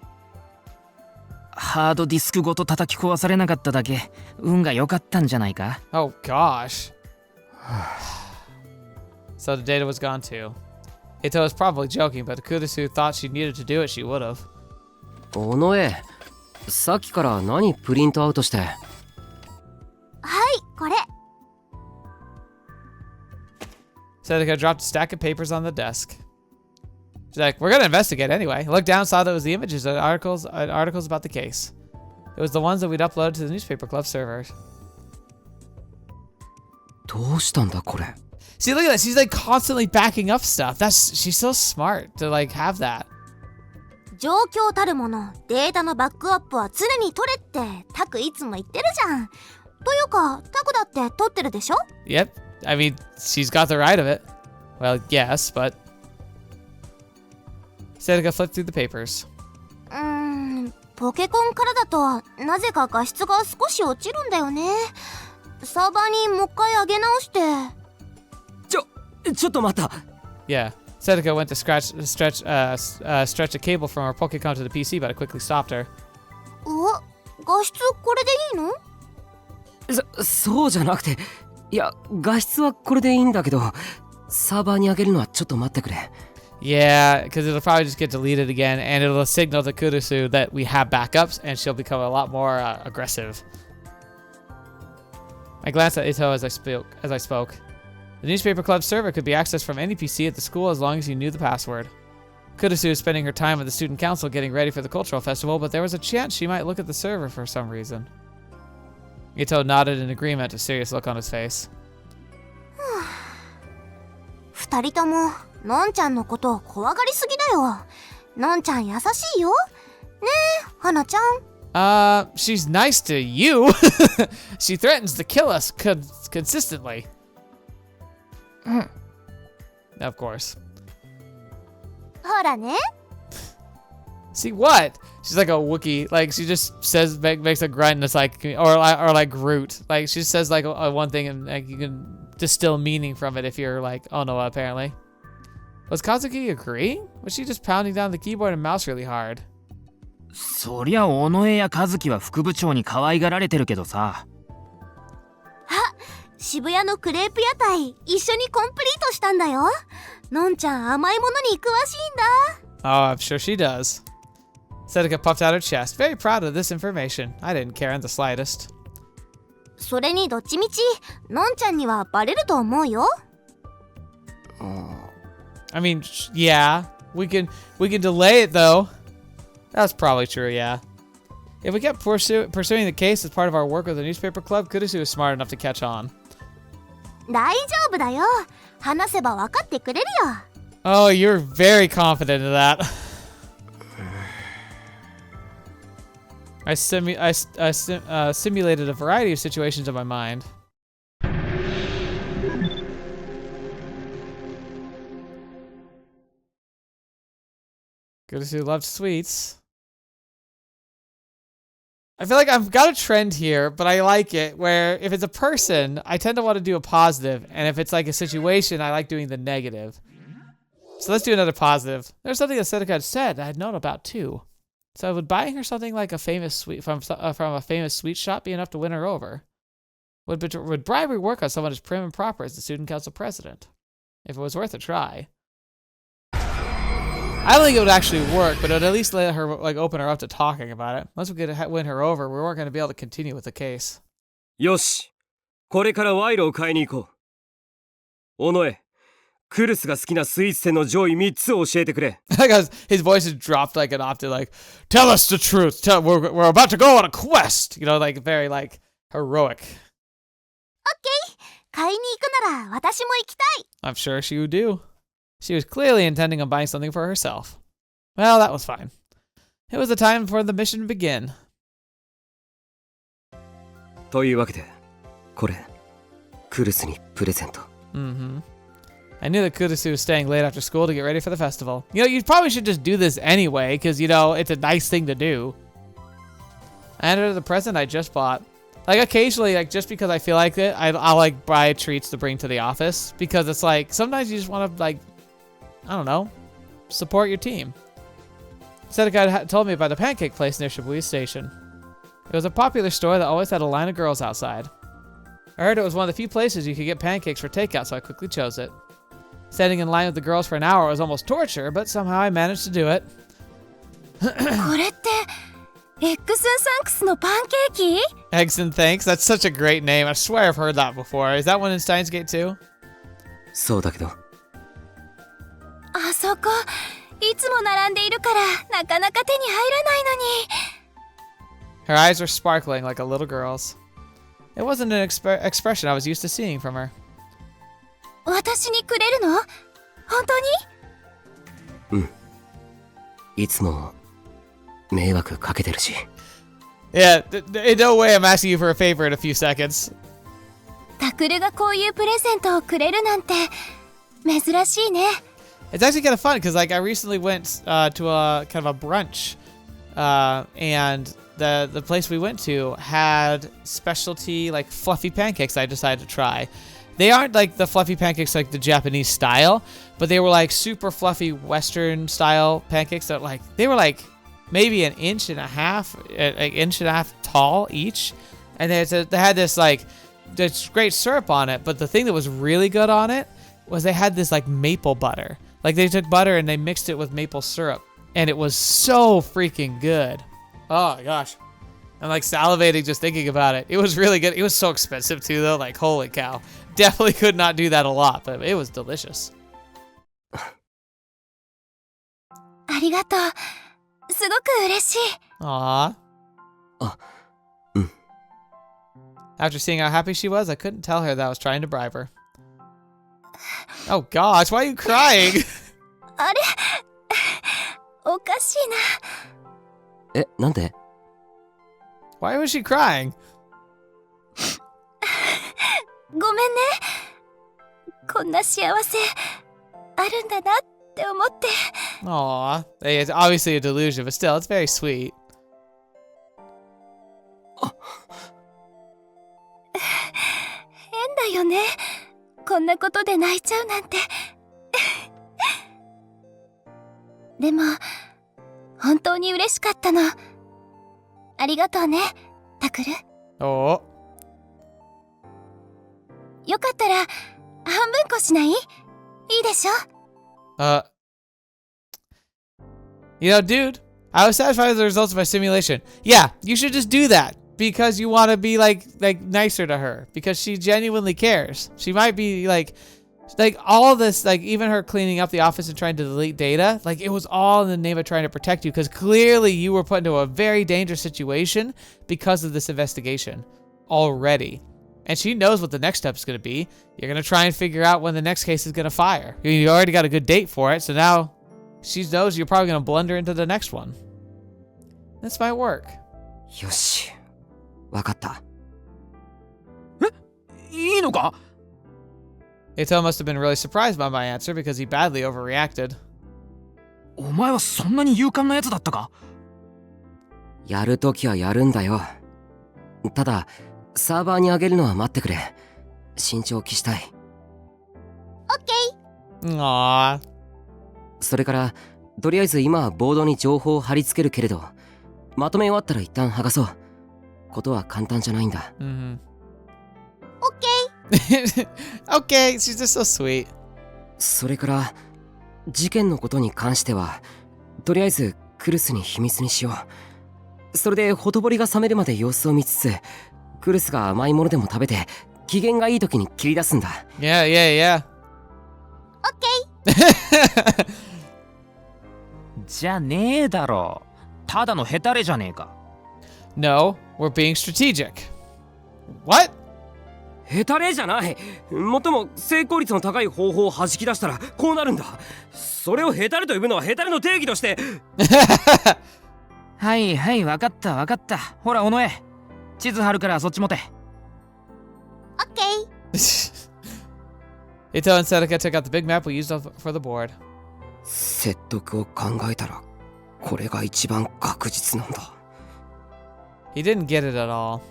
ハードディスクごと叩き壊されなかっただけ運が良かったんじゃないか？ Oh gosh. So the data was gone too. Ito was probably joking, but if Kurusu thought she needed to do it, she would have. 尾上、さっきから何プリントアウトして。はい、これ。Sedeka dropped a stack of papers on the desk. She's like, we're gonna investigate anyway. I looked down, saw that it was the images of articles about the case. It was the ones that we'd uploaded to the newspaper club servers. どうしたんだこれ。 See, look at that. She's like constantly backing up stuff. She's so smart to like have that. 状況たるもの、データのバックアップは常に取れってタクいつも言ってるじゃん。というか、タクだって取ってるでしょ？ Yep. I mean, she's got the right of it. Well, yes, but... Sedeka flipped through the papers. ポケコンからだとなぜか画質が少し落ちるんだよね。サーバーにもう一回上げ直して。ちょっと待った。 Yeah. Sedeka went to stretch a cable from her Pokecom to the PC, but I quickly stopped her. 画質これでいいの？そうじゃなくて、いや、画質はこれでいいんだけど、サーバーに上げるのはちょっと待ってくれ。Yeah, because it'll probably just get deleted again, and it'll signal to Kurusu that we have backups, and she'll become a lot more aggressive. I glanced at Ito as I spoke. The newspaper club server could be accessed from any PC at the school as long as you knew the password. Kurusu was spending her time with the student council getting ready for the cultural festival, but there was a chance she might look at the server for some reason. Ito nodded in agreement, a serious look on his face. 二人とものんちゃんのことを怖がりすぎだよ。のんちゃん優しいよ。ねえ、花ちゃん。She's nice to you. She threatens to kill us consistently. Of course. ほらね。 See what? She's like a Wookiee. Like she just says, makes a grunt, and it's like, or like Groot. Like she says like one thing, and like you can distill meaning from it if you're like, oh no, apparently. Was Kazuki agreeing? Was she just pounding down the keyboard and mouse really hard? そりゃ尾上や和樹は副部長に可愛がられてるけどさ。渋谷のクレープ屋台一緒にコンプリートしたんだよ。のんちゃん甘いものに詳しいんだ。 Oh, I'm sure she does. Sedeka puffed out her chest, very proud of this information. I didn't care in the slightest. それにどっちみちのんちゃんにはバレると思うよ。I mean, yeah, we can delay it though. That's probably true, yeah. If we kept pursuing the case as part of our work with the newspaper club, Kurusu was smart enough to catch on. 大丈夫だよ。話せば分かってくれるよ。 Oh, you're very confident in that. I simulated a variety of situations in my mind. Kurusu loved sweets. I feel like I've got a trend here, but I like it, where if it's a person, I tend to want to do a positive, and if it's like a situation, I like doing the negative. So let's do another positive. There's something that Seneca said I had known about too. So would buying her something like a famous sweet from a famous sweet shop be enough to win her over? Would bribery work on someone as prim and proper as the student council president? If it was worth a try. I don't think it would actually work, but it would at least let her like open her up to talking about it. Once we could win her over, we weren't going to be able to continue with the case. よし、これから賄賂を買いに行こう。尾上、クルスが好きなスイーツ店の上位3つを教えてくれ。Because his voice is dropped like an octave, like, tell us the truth. We're about to go on a quest. You know, like very like heroic. 買いに行くなら私も行きたい。 I'm sure she would do. She was clearly intending on buying something for herself. Well, that was fine. It was the time for the mission to begin. というわけで、これ、クルスにプレゼント。Mm-hmm. I knew that Kurusu was staying late after school to get ready for the festival. You know, you probably should just do this anyway, because, you know, it's a nice thing to do. I handed her the present I just bought. Like, occasionally, like, just because I feel like it, I'll like, buy treats to bring to the office, because it's like, sometimes you just want to, like, I don't know, support your team. Seneca had told me about the pancake place near Shibuya Station. It was a popular store that always had a line of girls outside. I heard it was one of the few places you could get pancakes for takeout, so I quickly chose it. Standing in line with the girls for an hour was almost torture, but somehow I managed to do it. これって X サンクスのパンケーキ？ Eggs and Thanks, that's such a great name. I swear I've heard that before. Is that one in Steins Gate too? そうだけど。あそこいつも並んでいるからなかなか手に入らないのに。 Her eyes were sparkling like a little girl's. It wasn't an expression I was used to seeing from her. 私にくれるの？本当に？うん。いつも迷惑かけてるし。Yeah, in no way I'm asking you for a favor in a few seconds. タクルがこういうプレゼントをくれるなんて珍しいね。 It's actually kind of fun because like I recently went to a kind of a brunch, and the place we went to had specialty like fluffy pancakes I decided to try. They aren't like the fluffy pancakes like the Japanese style, but they were like super fluffy Western style pancakes that like they were like maybe an inch and a half tall each, and they had this like this great syrup on it. But the thing that was really good on it was they had this like maple butter. Like they took butter and they mixed it with maple syrup, and it was so freaking good. Oh my gosh. I'm like salivating just thinking about it. It was really good. It was so expensive too though, like holy cow. Definitely could not do that a lot, but it was delicious. ありがとう。すごく嬉しい。 Aww. After seeing how happy she was, I couldn't tell her that I was trying to bribe her. Oh gosh, why are you crying? あれおかしいな。え、なんで？ Why was she crying? ごめんね。こんな幸せあるんだなって思って。 Aw, it's obviously a delusion, but still, it's very sweet. 変だよね。こんなことで泣いちゃうなんて。でも本当に嬉しかったの。ありがとうね、タクル。 Oh. よかったら半分こしない？いいでしょ？ You know, dude, I was satisfied with the results of my simulation. Yeah, you should just do that because you want to be like nicer to her because she genuinely cares. She might be like all this, like even her cleaning up the office and trying to delete data, like it was all in the name of trying to protect you because clearly you were put into a very dangerous situation because of this investigation already. And she knows what the next step is going to be. You're going to try and figure out when the next case is going to fire. You already got a good date for it, so now she knows you're probably going to blunder into the next one. This might work. よし、わかった。いいのか？ Ito must have been really surprised by my answer because he badly overreacted. お前はそんなに勇敢なやつだったか？やるときはやるんだよ。ただサーバーに上げるのは待ってくれ。慎重を期したい。Aww. それからとりあえず今はボードに情報を貼り付けるけれど、まとめ終わったら一旦剥がそう。ことは簡単じゃないんだ。Mm-hmm. Okay, she's just so sweet. それから事件のことに関してはとりあえずクルスに秘密にしよう。それでほとぼりが冷めるまで様子を見つつ、クルスが甘いものでも食べて機嫌がいい時に切り出すんだ。Yeah, yeah, yeah. じゃねえだろ。ただのヘタレじゃねえか。No, we're being strategic. What? ヘタレじゃない。最も成功率の高い方法を弾き出したらこうなるんだ。それをヘタレと呼ぶのはヘタレの定義として。はいはい、わかったわかった。ほら、尾上。地図貼るからそっち持て。Ito and Seneca took out the big map we used for the board. 説得を考えたらこれが一番確実なんだ。He didn't get it at all.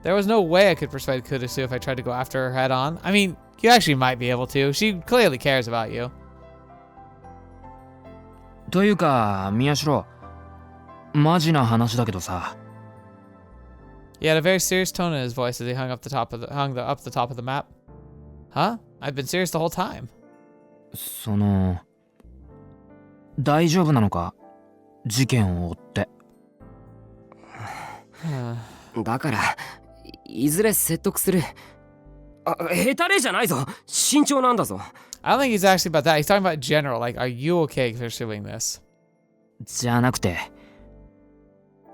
There was no way I could persuade Kurusu if I tried to go after her head on. I mean, you actually might be able to. She clearly cares about you. というか、宮代、マジな話だけどさ。He had a very serious tone in his voice as he hung up the top of the map. Huh? I've been serious the whole time. その、大丈夫なのか？事件を追って。だからいずれ説得する。ヘタレじゃないぞ。慎重なんだぞ。I don't think he's actually about that. He's talking about general. Like, are you okay pursuing this? じゃなくて、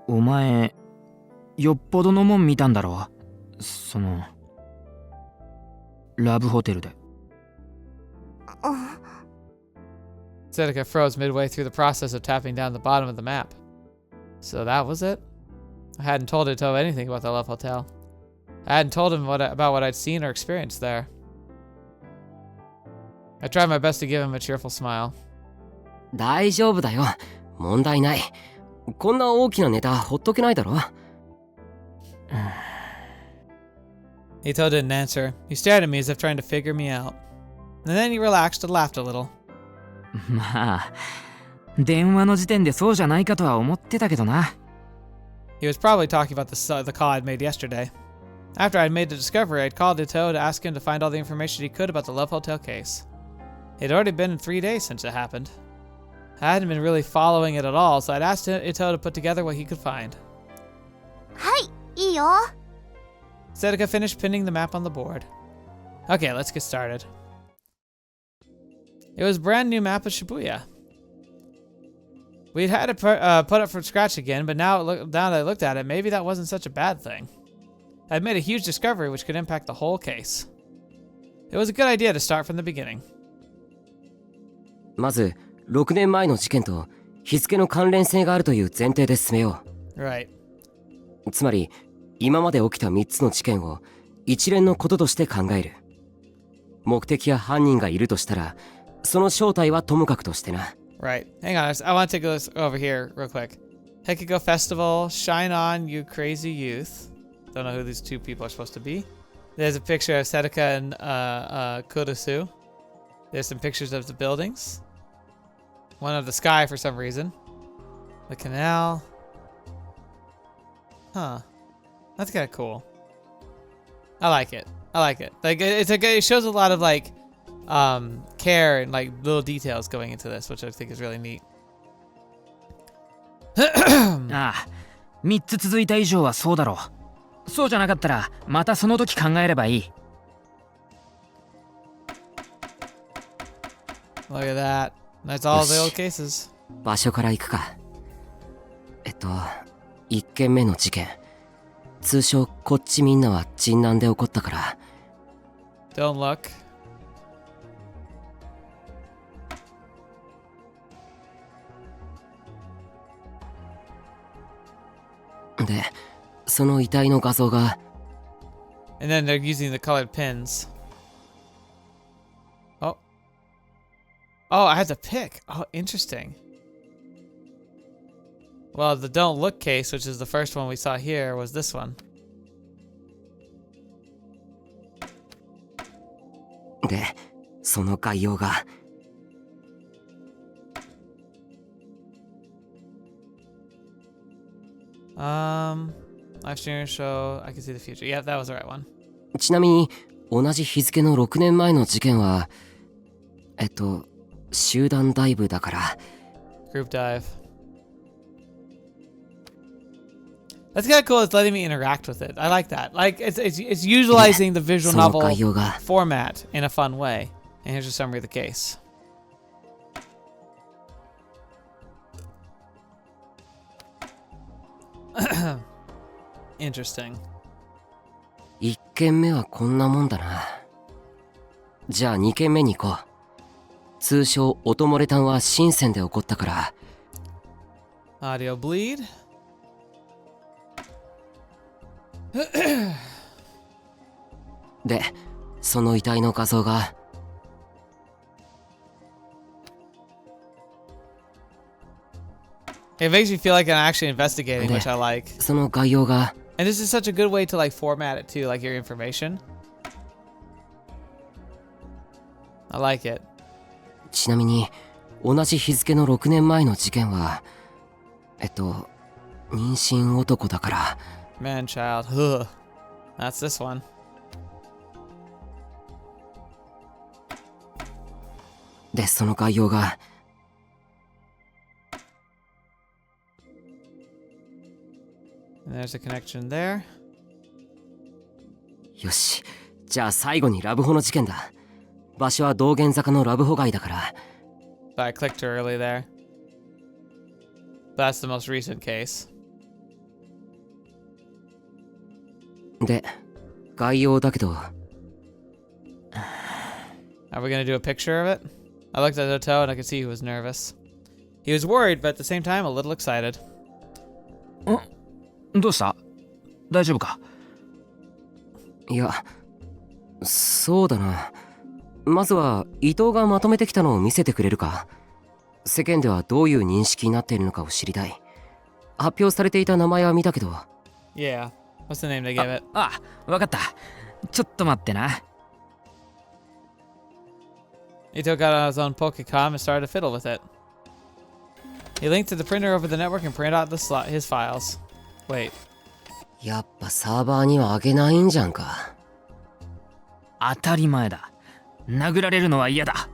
お前、よっぽどのもん見たんだろ？その、ラブホテルで。Seneca froze midway through the process of tapping down the bottom of the map. So that was it? I hadn't told Ito anything about the Love Hotel. I hadn't told him about what I'd seen or experienced there. I tried my best to give him a cheerful smile. 大丈夫だよ。問題ない。こんな大きなネタほっとけないだろ。Ito didn't answer. He stared at me as if trying to figure me out. And then he relaxed and laughed a little. まあ、電話の時点でそうじゃないかとは思ってたけどな。He was probably talking about the call I'd made yesterday. After I'd made the discovery, I'd called Ito to ask him to find all the information he could about the Love Hotel case. It had already been 3 days since it happened. I hadn't been really following it at all, so I'd asked Ito to put together what he could find. はい、いいよ。Seneca finished pinning the map on the board. Okay, let's get started. It was a brand new map of Shibuya. We'd had to put it from scratch again, but now that I looked at it, maybe that wasn't such a bad thing. I'd made a huge discovery which could impact the whole case. It was a good idea to start from the beginning. まず6年前の事件と日付の関連性があるという前提で進めよう。 Right. つまり今まで起きた3つの事件を一連のこととして考える。目的や犯人がいるとしたらその正体はともかくとしてな。 Right. Hang on, I want to take a look over here real quick. Hekiko Festival, Shine On, You Crazy Youth. Don't know who these two people are supposed to be. There's a picture of Seneca and Kurusu. There's some pictures of the buildings. One of the sky for some reason. The canal. Huh. That's kind of cool. I like it. I like it. Like it shows a lot of like care and like little details going into this, which I think is really neat. ああ、3つ続いた以上はそうだろう。そうじゃなかったらまたその時考えればいい。Look at that. That's all the old cases. 場所から行くか。1件目の事件。通称こっちみんなは人難で起こったから。Don't look. で、その遺体の画像が。 And then they're using the colored pins. Oh. Oh, I had to pick. Oh, interesting. Well, the don't look case, which is the first one we saw here, was this one. で、その概要が Live stream show, I can see the future. Yeah, that was the right one. ちなみに同じ日付の6年前の事件は集団ダイブだから Group dive. That's kind of cool. It's letting me interact with it. I like that. Like it's utilizing the visual その novel 概要が format in a fun way. And here's a summary of the case. Interesting. 1件目はこんなもんだな。じゃあ2件目に行こう。通称音漏れ炭は深センで起こったから。 Audio bleed. で、その遺体の画像が It makes me feel like I'm actually investigating, which I like. その概要が And this is such a good way to like format it too, like your information. I like it. ちなみに同じ日付の6年前の事件は妊娠男だから Man child. Ugh. That's this one. でその概要が And there's a connection there. よし、じゃあ最後にラブホの事件だ。場所は道玄坂のラブホ街だから。 But I clicked too early there. That's the most recent case. で、概要だけど Are we gonna do a picture of it? I looked at Otto and I could see he was nervous. He was worried, but at the same time a little excited. どうした？大丈夫か？いや、そうだな。まずは伊藤がまとめてきたのを見せてくれるか？世間ではどういう認識になっているのかを知りたい。発表されていた名前は見たけど。Yeah. What's the name they gave it? あ、わかった。ちょっと待ってな。Ito got on his own Pokecom and started to fiddle with it. He linked to the printer over the network and printed out his files. Wait. やっぱサーバーにはあげないんじゃんか。当たり前だ。殴られるのは嫌だ。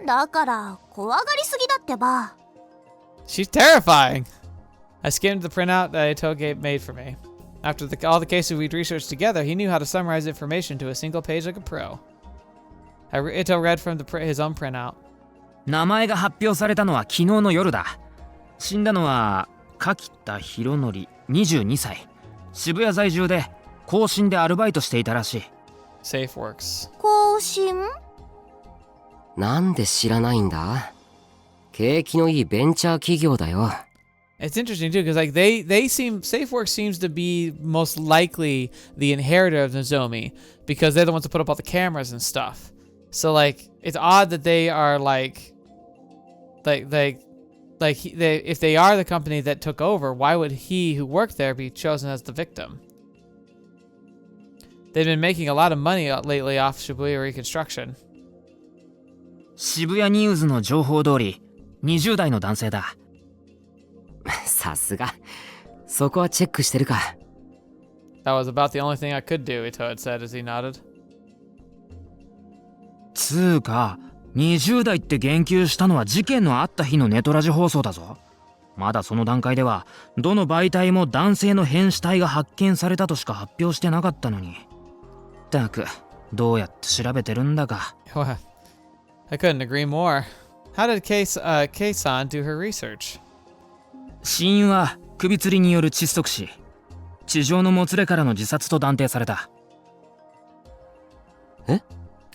だから怖がりすぎだってば。 She's terrifying. I skimmed the printout that Ito made for me. After all the cases we'd researched together, he knew how to summarize information to a single page like a pro. Ito read from his own printout. 名前が発表されたのは昨日の夜だ。死んだのは柿田博則22歳。渋谷在住で更新でアルバイトしていたらしい。SafeWorks. 更新？なんで知らないんだ？景気のいいベンチャー企業だよ。It's interesting too, because like SafeWorks seems to be most likely the inheritor of Nozomi, because they're the ones that put up all the cameras and stuff. So like, it's odd that they are if they are the company that took over, why would he who worked there be chosen as the victim? They've been making a lot of money lately off Shibuya reconstruction. 渋谷ニューズの情報通り、20代の男性だ。さすが。そこはチェックしてるか。That was about the only thing I could do, Ito had said as he nodded. つーか、20代って言及したのは事件のあった日のネトラジ放送だぞ。まだその段階では、どの媒体も男性の変死体が発見されたとしか発表してなかったのに。ったく、どうやって調べてるんだか。I couldn't agree more. How did Kei-san do her research? 死因は首吊りによる窒息死。地上のもつれからの自殺と断定された。え？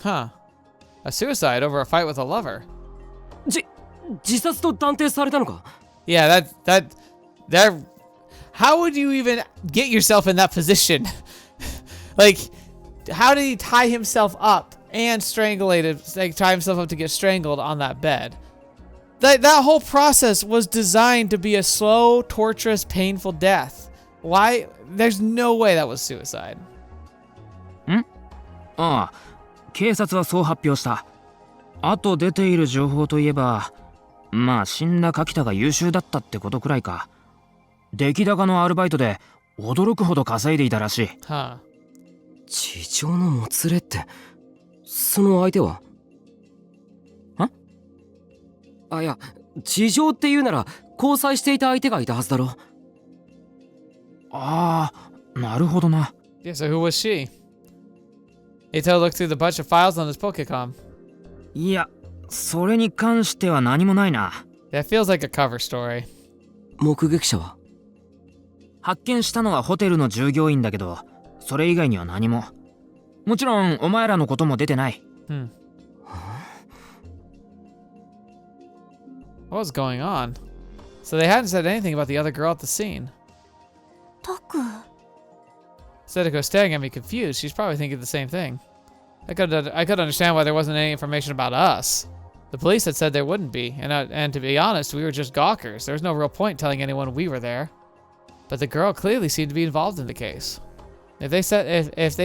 Huh. A suicide over a fight with a lover. 自殺と断定されたのか？ Yeah, that how would you even get yourself in that position? Like, how did he tie himself up and tie himself up to get strangled on that bed? That whole process was designed to be a slow, torturous, painful death. Why? There's no way that was suicide. ああ、警察はそう発表した。あと出ている情報といえば、まあ死んだ柿田が優秀だったってことくらいか。出来高のアルバイトで驚くほど稼いでいたらしい。Huh. 地上のもつれって、その相手は？あ、いや、地上って言うなら交際していた相手がいたはずだろ。ああ、なるほどな。Yeah, so who was she? Ito looked through the bunch of files on his Pokecom. いや、それに関しては何もないな。That feels like a cover story. 目撃者は？発見したのはホテルの従業員だけど、それ以外には何も。もちろんお前らのことも出てない。What was going on? So they hadn't said anything about the other girl at the scene. タク。Sedeko's staring at me confused. She's probably thinking the same thing. I could understand why there wasn't any information about us. The police had said there wouldn't be, and to be honest, we were just gawkers. There was no real point telling anyone we were there. But the girl clearly seemed to be involved in the case. If they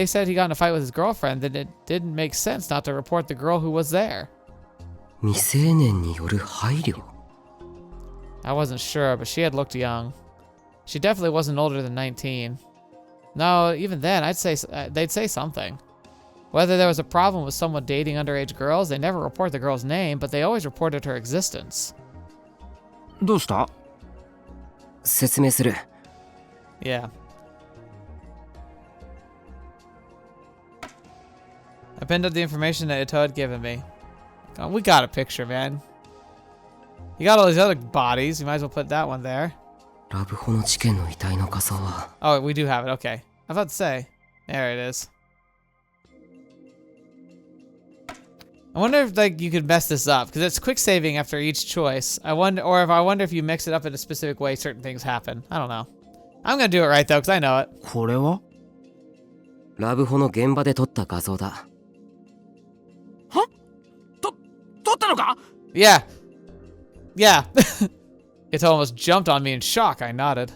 said he got in a fight with his girlfriend, then it didn't make sense not to report the girl who was there. 未成年による配慮？ I wasn't sure, but she had looked young. She definitely wasn't older than 19. No, even then, I'd say they'd say something. Whether there was a problem with someone dating underage girls, they never report the girl's name, but they always reported her existence. どうした？説明する。Yeah. I pinned up the information that Ito had given me. Oh, we got a picture, man. You got all these other bodies. You might as well put that one there. ラブホの事件の遺体の仮装は？ Oh, we do have it. Okay. I was about to say. There it is. I wonder if you could mess this up because it's quick saving after each choice. I wonder if you mix it up in a specific way, certain things happen. I don't know. I'm gonna do it right though because I know it. これは？ラブホの現場で撮った画像だ。は？撮ったのか？ Yeah. Yeah. It almost jumped on me in shock. I nodded.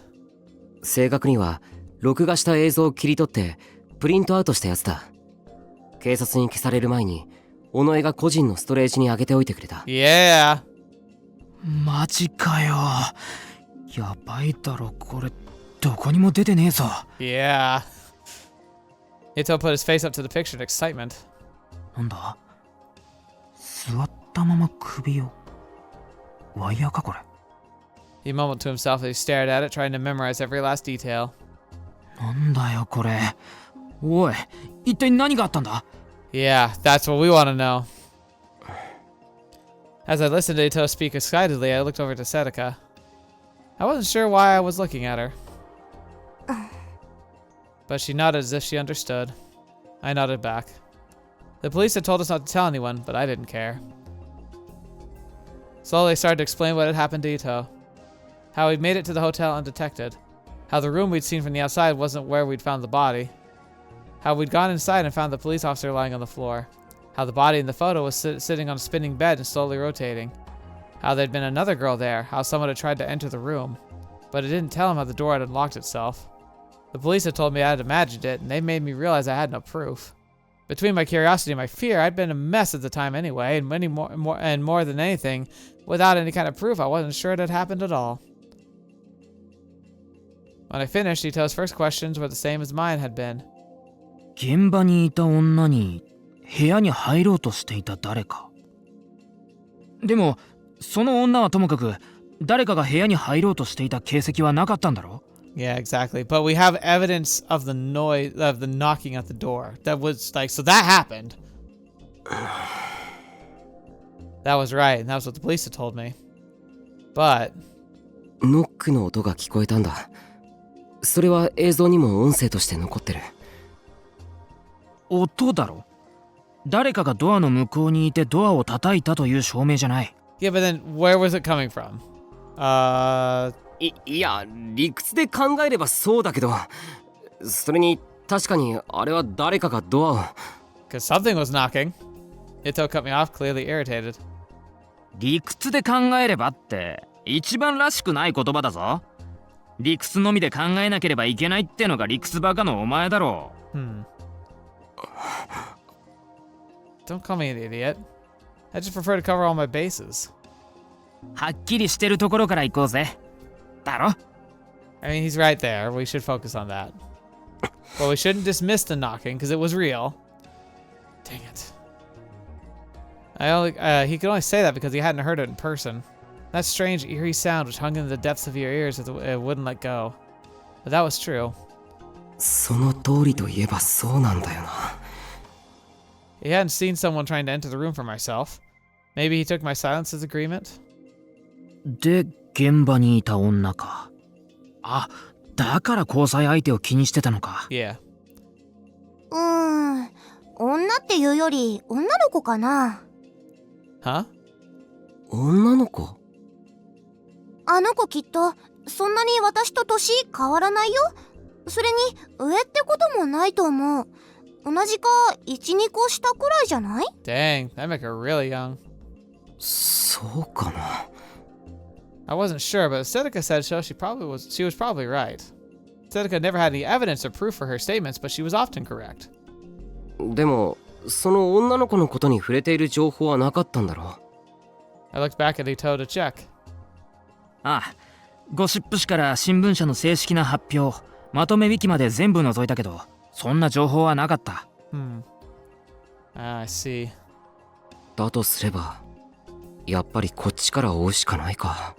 正確には録画した映像を切り取ってプリントアウトしたやつだ。警察に消される前に尾上が個人のストレージに上げておいてくれた。Yeah. マジかよ。やばいだろこれ。どこにも出てねえぞ。Yeah. Ito put his face up to the picture in excitement. なんだ？座ったまま首を。ワイヤーかこれ。He mumbled to himself as he stared at it, trying to memorize every last detail. なんだよこれ。おい、一体何があったんだ？ Yeah, that's what we want to know. As I listened to Ito speak excitedly, I looked over to Sedeka. I wasn't sure why I was looking at her. But she nodded as if she understood. I nodded back. The police had told us not to tell anyone, but I didn't care. Slowly, I started to explain what had happened to Ito. How he'd made it to the hotel undetected. How the room we'd seen from the outside wasn't where we'd found the body. How we'd gone inside and found the police officer lying on the floor. How the body in the photo was sitting on a spinning bed and slowly rotating. How there'd been another girl there. How someone had tried to enter the room. But it didn't tell him how the door had unlocked itself. The police had told me I had imagined it, and they made me realize I had no proof. Between my curiosity and my fear, I'd been a mess at the time anyway, and more than anything, without any kind of proof, I wasn't sure it had happened at all. When I finished, Ito's first questions were the same as mine had been. 現場にいた女に部屋に入ろうとしていた誰か。でも、その女はともかく、誰かが部屋に入ろうとしていた形跡はなかったんだろ？ Yeah, exactly. But we have evidence of the noise, of the knocking at the door. That was like, so that happened. That was right, and that was what the police had told me. But... ノックの音が聞こえたんだ。それは映像にも音声として残ってる。音だろ？誰かがドアの向こうにいてドアを叩いたという証明じゃない。Yeah, but then where was it coming from? いや、理屈で考えればそうだけど、それに確かにあれは誰かがドアを。Because something was knocking. Ito cut me off, clearly irritated. 理屈で考えればって一番らしくない言葉だぞ。理屈のみで考えなければいけないってのが理屈バカのお前だろう。Don't call me an idiot. I just prefer to cover all my bases. はっきりしてるところから行こうぜ。だろ？ I mean, he's right there. We should focus on that. But we shouldn't dismiss the knocking because it was real. Dang it. He could only say that because he hadn't heard it in person. That strange, eerie sound which hung in the depths of your ears it wouldn't let go. But that was true. その通りといえばそうなんだよな。He hadn't seen someone trying to enter the room for myself. Maybe he took my silence as agreement? で、現場にいた女か。あ、だから交際相手を気にしてたのか。Yeah. 女っていうより女の子かな。Huh? 女の子？あの子きっとそんなに私と年変わらないよ。それに上ってこともないと思う。同じか 1,2 個下くらいじゃない？ Dang, that make her really young. そうかな。I wasn't sure, but Seneca said so. She was probably right. Seneca never had any evidence or proof for her statements, but she was often correct. でも、その女の子のことに触れている情報はなかったんだろう。 I looked back at Ito to check. ああ、ゴシップ誌から新聞社の正式な発表、まとめ引きまで全部覗いたけど、そんな情報はなかった。I see. だとすれば、やっぱりこっちから追うしかないか。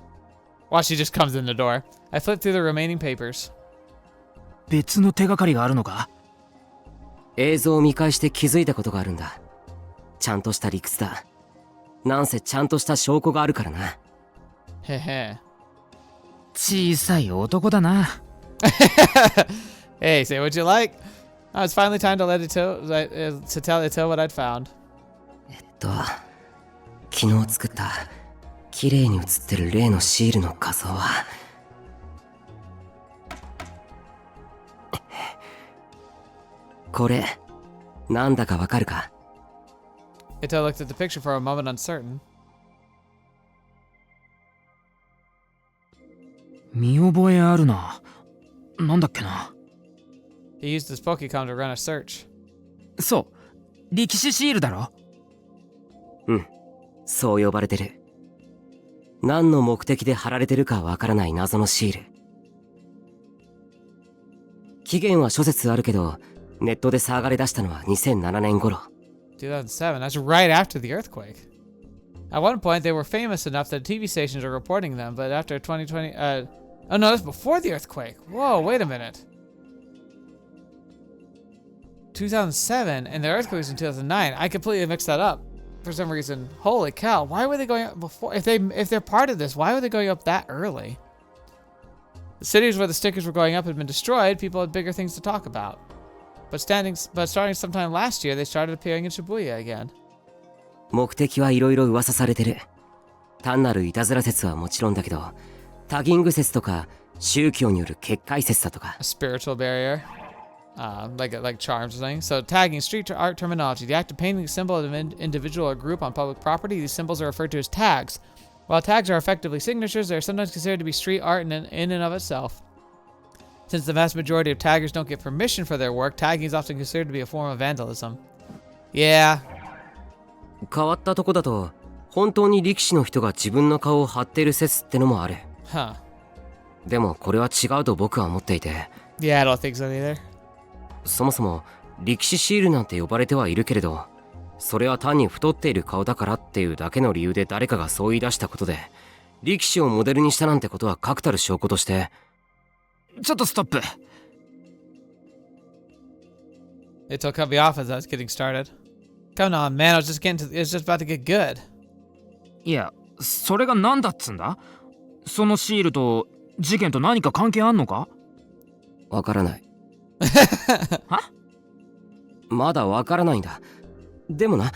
Well, she just comes in the door. I flipped through the remaining papers. 別の手がかりがあるのか？映像を見返して気づいたことがあるんだ。ちゃんとした理屈だ。なんせちゃんとした証拠があるからな。へへ。小さい男だな。Hey, say what you like. It's finally time to to tell Ito what I'd found. 昨日作った綺麗に写ってる例のシールの画像はこれなんだかわかるか？ Ito looked at the picture for a moment, uncertain. 見覚えあるな。なんだっけな。He used his Pokecom to run a search. そう、力士シールだろ。そう呼ばれてる。何の目的で貼られてるかわからない謎のシール。期限は諸説あるけど、ネットで騒がれ出したのは2007年頃。2007, that's right after the earthquake. At one point, they were famous enough that TV stations are reporting them, but after 2020, oh no, that's before the earthquake. Whoa, wait a minute. 2007, and the earthquake was in 2009. I completely mixed that up for some reason. Holy cow, why were they going up before? If they're part of this, why were they going up that early? The cities where the stickers were going up had been destroyed. People had bigger things to talk about. But starting sometime last year, they started appearing in Shibuya again. 目的はいろいろ噂されてる。単なるいたずら説はもちろんだけど、タギング説とか宗教による結界説だとか。A spiritual barrier, like charms or something. So tagging, street art terminology, the act of painting a symbol of an individual or group on public property. These symbols are referred to as tags. While tags are effectively signatures, they are sometimes considered to be street art in and of itself. Since the vast majority of taggers don't get permission for their work, tagging is often considered to be a form of vandalism. Yeah. 変わったとこだと、本当に力士の人が自分の顔を貼っている説ってのもある。Huh. でもこれは違うと僕は思っていて。Yeah, I don't think so either. そもそも力士シールなんて呼ばれてはいるけれど、それは単に太っている顔だからっていうだけの理由で誰かがそう言い出したことで、力士をモデルにしたなんてことは確たる証拠として。ちょっとストップ。It'll cut me off as I was getting started. Come on, man, it's just about to get good. いや、それが何だっつんだ？そのシールと事件と何か関係あんのか？わからない。は？まだわからないんだ。でもな、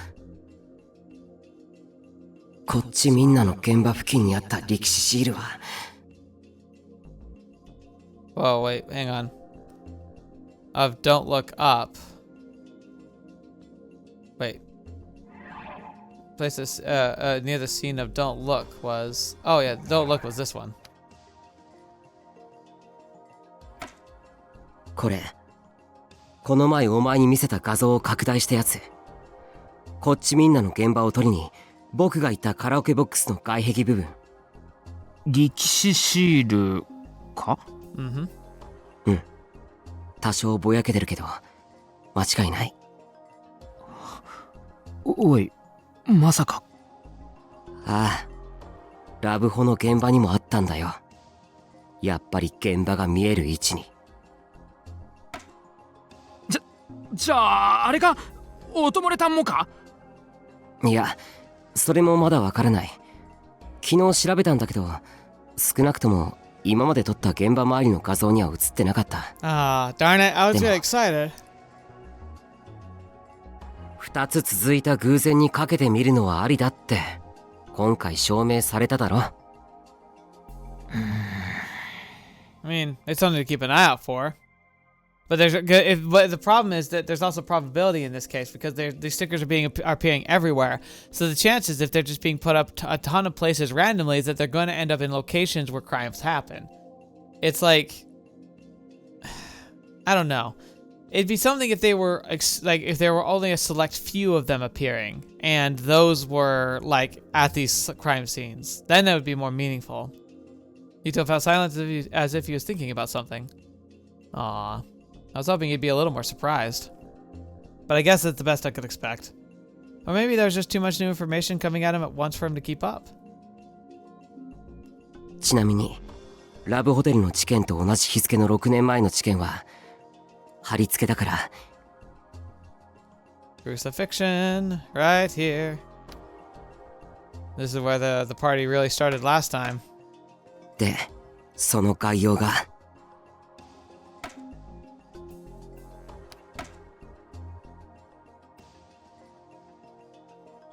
こっちみんなの現場付近にあった力士シールは。Whoa, wait, hang on. Of don't look up. Wait. places near the scene of Don't Look was... Oh yeah, Don't Look was this one. これ、この前お前に見せた画像を拡大したやつ。こっちみんなの現場を撮りに、僕が言ったカラオケボックスの外壁部分。力士シールか？うん。うん。多少ぼやけてるけど、間違いない。おい、まさか。ああ、ラブホの現場にもあったんだよ。やっぱり現場が見える位置に。じゃあ、あれか？音漏れたんもか？いや、それもまだわからない。昨日調べたんだけど、少なくとも今まで撮った現場周りの画像には映ってなかった。Ah, darn it, I was really excited. 2つ続いた偶然にかけてみるのはありだって、今回証明されただろ。I mean, it's something to keep an eye out for. But but the problem is that there's also probability in this case because these stickers are appearing everywhere. So the chances, if they're just being put up a ton of places randomly, is that they're going to end up in locations where crimes happen. It's like, I don't know. It'd be something if they were if there were only a select few of them appearing, and those were like at these crime scenes. Then that would be more meaningful. Yuto felt silent as if he was thinking about something. Aww. I was hoping he'd be a little more surprised. But I guess that's the best I could expect. Or maybe there's just too much new information coming at him at once for him to keep up. ちなみに、ラブホテルの事件と同じ日付の6年前の事件は、貼り付けだから。Crucifixion, right here. This is where the party really started last time. で、その概要が。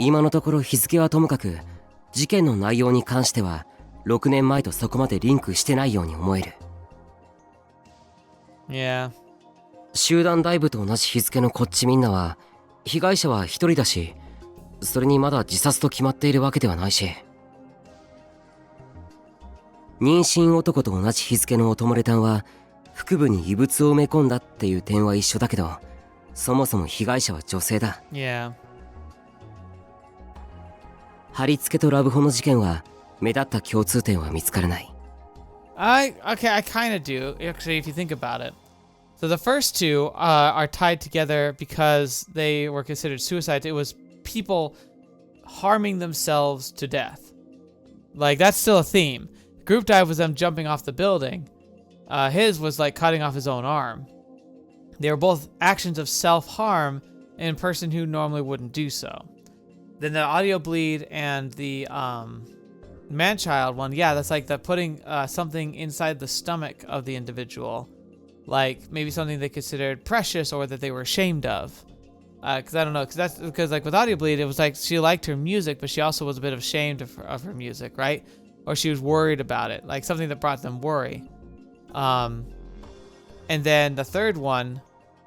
今のところ日付はともかく、事件の内容に関しては6年前とそこまでリンクしてないように思える。Yeah. 集団ダイブと同じ日付のこっちみんなは、被害者は一人だし、それにまだ自殺と決まっているわけではないし。妊娠男と同じ日付の音漏れ炭は、腹部に異物を埋め込んだっていう点は一緒だけど、そもそも被害者は女性だ。Yeah. 貼り付けとラブホの事件は目立った共通点は見つからない。I kind of do, actually, if you think about it. So the first two are tied together because they were considered suicides. It was people harming themselves to death. Like, that's still a theme. Group dive was them jumping off the building. His was like cutting off his own arm. They were both actions of self-harm in a person who normally wouldn't do so. Then the audio bleed and the man-child one, yeah, that's like the putting something inside the stomach of the individual. Like maybe something they considered precious or that they were ashamed of. Because I don't know, because like with audio bleed, it was like she liked her music, but she also was a bit ashamed of her music, right? Or she was worried about it, like something that brought them worry. And then the third one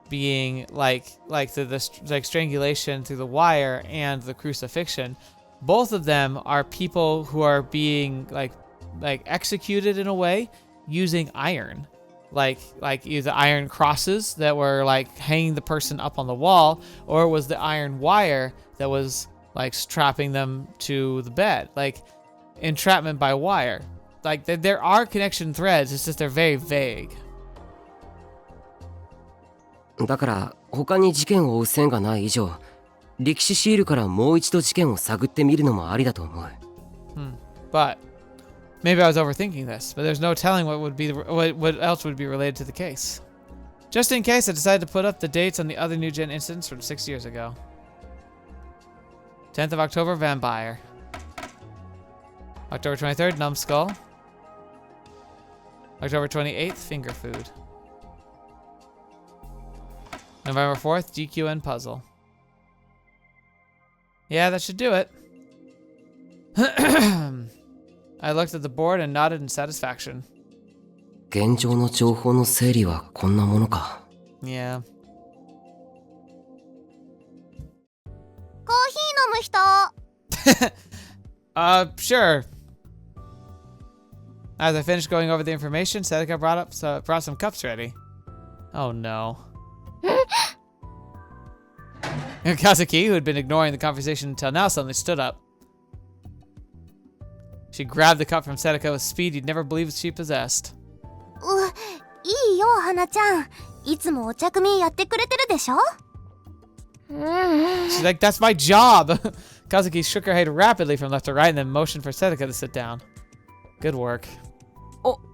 being like the strangulation through the wire and the crucifixion. Both of them are people who are being like executed in a way using iron, like either iron crosses that were like hanging the person up on the wall, or it was the iron wire that was like strapping them to the bed, like entrapment by wire. Like there are connection threads, it's just they're very vague. だから他に事件を追う線がない以上、歴史シールからもう一度事件を探ってみるのもありだと思う。But maybe I was overthinking this, but there's no telling what else would be related to the case. Just in case, I decided to put up the dates on the other new gen incidents from 6 years ago. 10th of October, Vampire. October 23rd, Numbskull. October 28th, Finger Food. November 4th, GQN Puzzle. Yeah, that should do it. I looked at the board and nodded in satisfaction. 現状の情報の整理はこんなものか。Yeah. コーヒー飲む人。Sure. As I finished going over the information, Sedeka brought some cups ready. Oh no. Kazuki, who had been ignoring the conversation until now, suddenly stood up. She grabbed the cup from Sedeka with speed you'd never believed she possessed. いいよ、花ちゃん。いつもお茶組やってくれてるでしょ? She's like, that's my job! Kazuki shook her head rapidly from left to right and then motioned for Sedeka to sit down. Good work.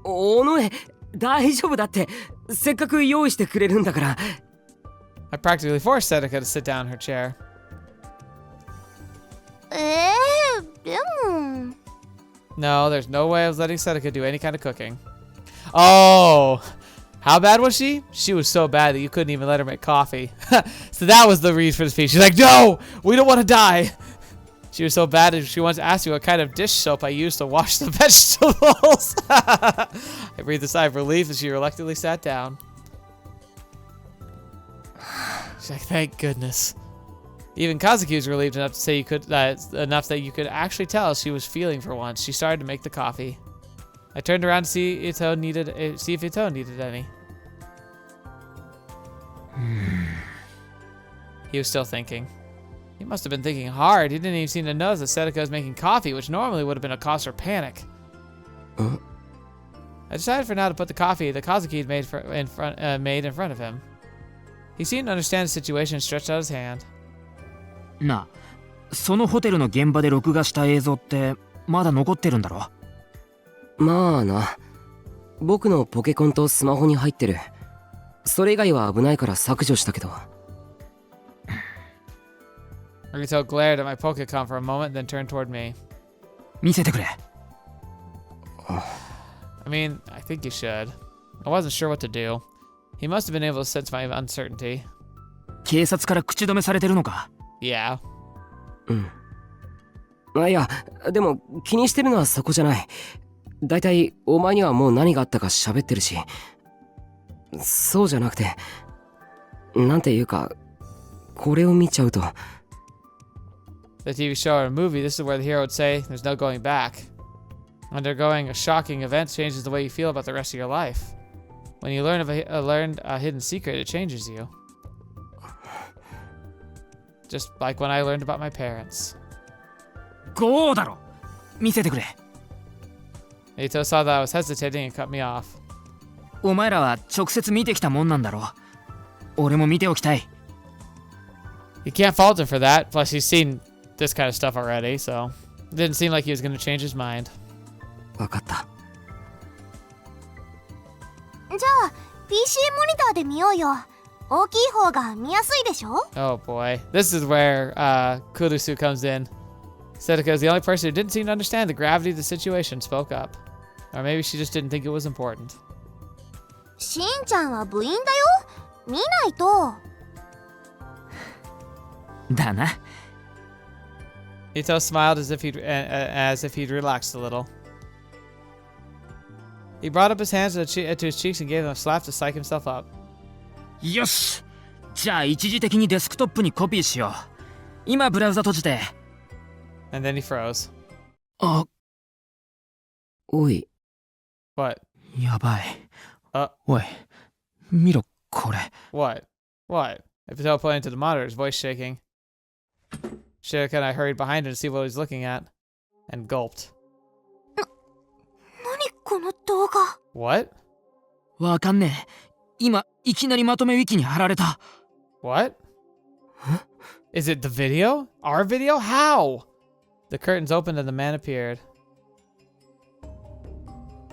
おのえ、大丈夫だって。せっかく用意してくれるんだから。I practically forced Sedeka to sit down in her chair. でも... No, there's no way I was letting Sedeka do any kind of cooking. Oh! How bad was she? She was so bad that you couldn't even let her make coffee. So that was the reason for the speech. She's like, no! We don't want to die! She was so bad that she once asked me what kind of dish soap I used to wash the vegetables. I breathed a sigh of relief as she reluctantly sat down. She's like, thank goodness. Even Kazuki was relieved enough to say enough that you could actually tell she was feeling for once. She started to make the coffee. I turned around to see if Ito needed any. He was still thinking. He must have been thinking hard. He didn't even seem to notice that Sedeka was making coffee, which normally would have been a cause for panic. I decided for now to put the coffee that Kazuki had made in front of him. He seemed to understand the situation and stretched out his hand. なあ、そのホテルの現場で録画した映像ってまだ残ってるんだろ？まあな。僕のポケコンとスマホに入ってる。それ以外は危ないから削除したけど。Rito glared at my Pokecon for a moment, then turned toward me. 見せてくれ。I mean, I think you should. I wasn't sure what to do. He must have been able to sense my uncertainty. 警察から口止めされてるのか？ Yeah. いや、でも気にしてるのはそこじゃない。だいたいお前にはもう何があったか喋ってるし。そうじゃなくて、なんていうか、これを見ちゃうと。The TV show or a movie, this is where the hero would say, there's no going back. Undergoing a shocking event changes the way you feel about the rest of your life. When you learn a hidden secret, it changes you. Just like when I learned about my parents. ゴーだろ。見せてくれ。Ito saw that I was hesitating and cut me off. お前らは直接見てきたもんなんだろ。俺も見ておきたい。You can't fault him for that. Plus, he's seen this kind of stuff already, so it didn't seem like he was going to change his mind. わかった。じゃあ PC モニターで見ようよ。大きい方が見やすいでしょ? Oh boy. This is where Kurusu comes in. Sedeka is the only person who didn't seem to understand the gravity of the situation, spoke up. Or maybe she just didn't think it was important. しんちゃんは部員だよ。見ないと。だな。Ito smiled as if he'd relaxed a little. He brought up his hands to his cheeks and gave them a slap to psych himself up. よし。じゃあ一時的にデスクトップにコピーしよう。今ブラウザ閉じて。And then he froze. あ。おい。What? やばい。Uh. おい。見ろ、これ。What? What? Ito pointed to the monitor, his voice shaking. Shiraka and I hurried behind him to see what he was looking at, and gulped. 何この動画? What? わかんねえ。今、いきなりまとめウィキに貼られた。What? Is it the video? Our video? How? The curtains opened and the man appeared.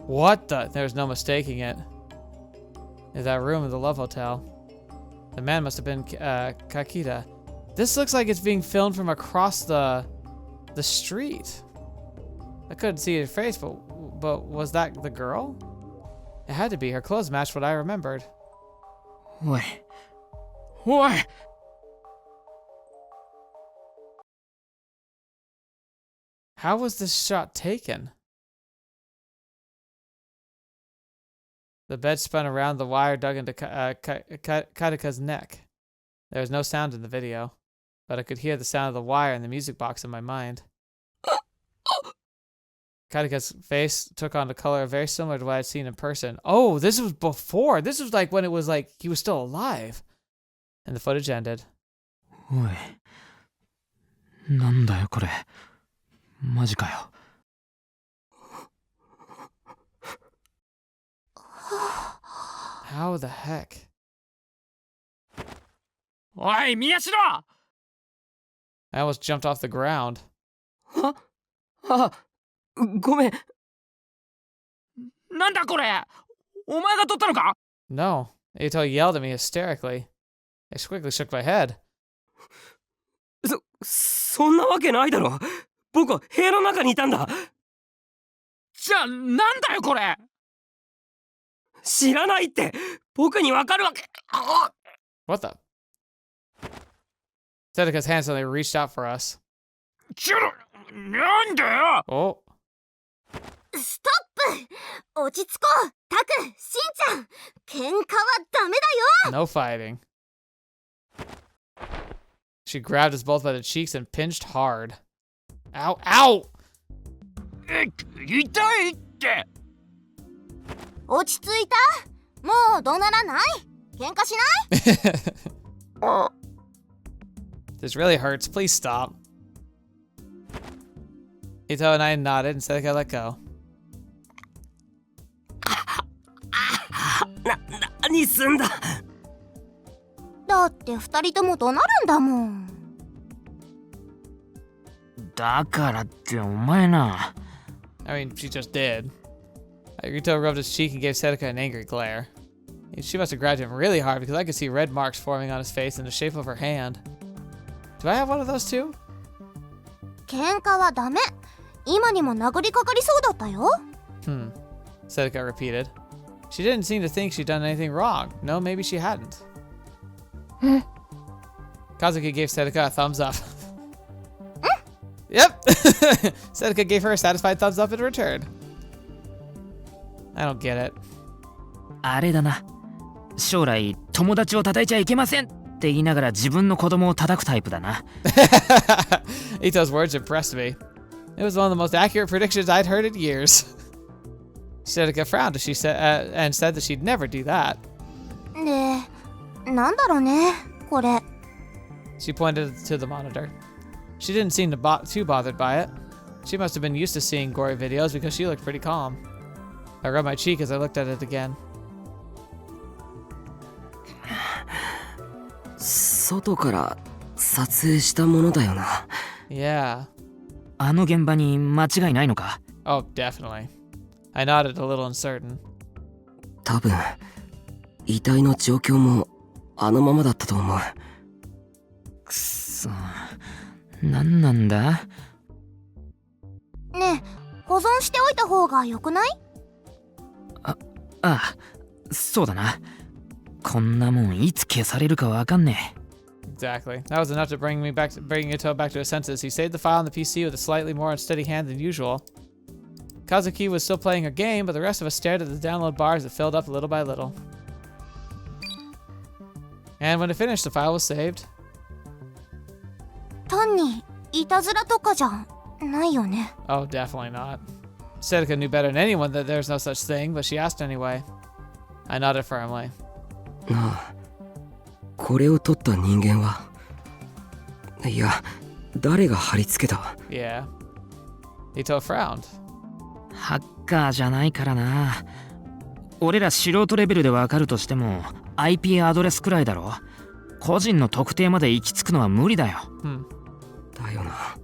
What the? There was no mistaking it. In that room of the Love Hotel. The man must have been Kakita. This looks like it's being filmed from across the street. I couldn't see her face, but was that the girl? It had to be. Her clothes matched what I remembered. おい。おい! How was this shot taken? The bed spun around, the wire dug into Kataka's neck. There was no sound in the video, but I could hear the sound of the wire and the music box in my mind. Karuka's face took on a color very similar to what I'd seen in person. Oh, this was before. This was like when it was like he was still alive. And the footage ended. おい。なんだよこれ。マジかよ。How the heck? おい、宮代 I almost jumped off the ground. ごめん。なんだこれお前が撮ったのか No. Ito yelled at me hysterically. I quickly shook my head. そんなわけないだろ。僕は部屋の中にいたんだ。じゃあ、なんだよこれ知らないって。僕にわかるわけ。What the? Sedeka's hand suddenly reached out for us. ちょろ、なんだよ Oh. ストップ落ち着こうタク、しんちゃん喧嘩はダメだよ No fighting. She grabbed us both by the cheeks and pinched hard. Ow, ow! 痛いって。落ち着いたもう怒鳴らない喧嘩しない This really hurts. Please stop. Ito and I nodded and Sedeka let go. 何すんだ。だって二人とも怒鳴るんだもんだからってお前な。I mean, she just did. Ito rubbed his cheek and gave Sedeka an angry glare. She must have grabbed him really hard because I could see red marks forming on his face in the shape of her hand. Do I have one of those too? 喧嘩はダメ今にも殴りかかりそうだったよ Sedeka repeated. She didn't seem to think she'd done anything wrong. No, maybe she hadn't. Kazuki gave Sedeka a thumbs up. Yep! Sedeka gave her a satisfied thumbs up in return. I don't get it. あれだな。将来、友達を叩いちゃいけませんって言いながら自分の子供を叩くタイプだな。Ito's words impressed me. It was one of the most accurate predictions I'd heard in years. Sedeka frowned as she said, and said that she'd never do that. で、なんだろうねこれ She pointed to the monitor. She didn't seem too bothered by it. She must have been used to seeing gory videos because she looked pretty calm. I rubbed my cheek as I looked at it again. 外から撮影したものだよな。Yeah. あの現場に間違いないのか Oh, definitely. I nodded a little uncertain. 多分、遺体の状況もあのままだったと思う。くそ。なんなんだねえ保存しておいた方がよくないああ、そうだな。こんなもんいつ消されるかわかんねえ。Exactly. That was enough to bring Ito back to his senses. He saved the file on the PC with a slightly more unsteady hand than usual. Kazuki was still playing her game, but the rest of us stared at the download bar as it filled up little by little. And when it finished, the file was saved. 単にいたずらとかじゃないよね Oh, definitely not. Sedeka knew better than anyone that there's no such thing, but she asked anyway. I nodded firmly. なあ、これを撮った人間は、いや、誰が貼り付けた Yeah. Ito frowned. ハッカーじゃないからな。俺ら素人レベルでわかるとしても IP アドレスくらいだろ。個人の特定まで行き着くのは無理だよ。だよな。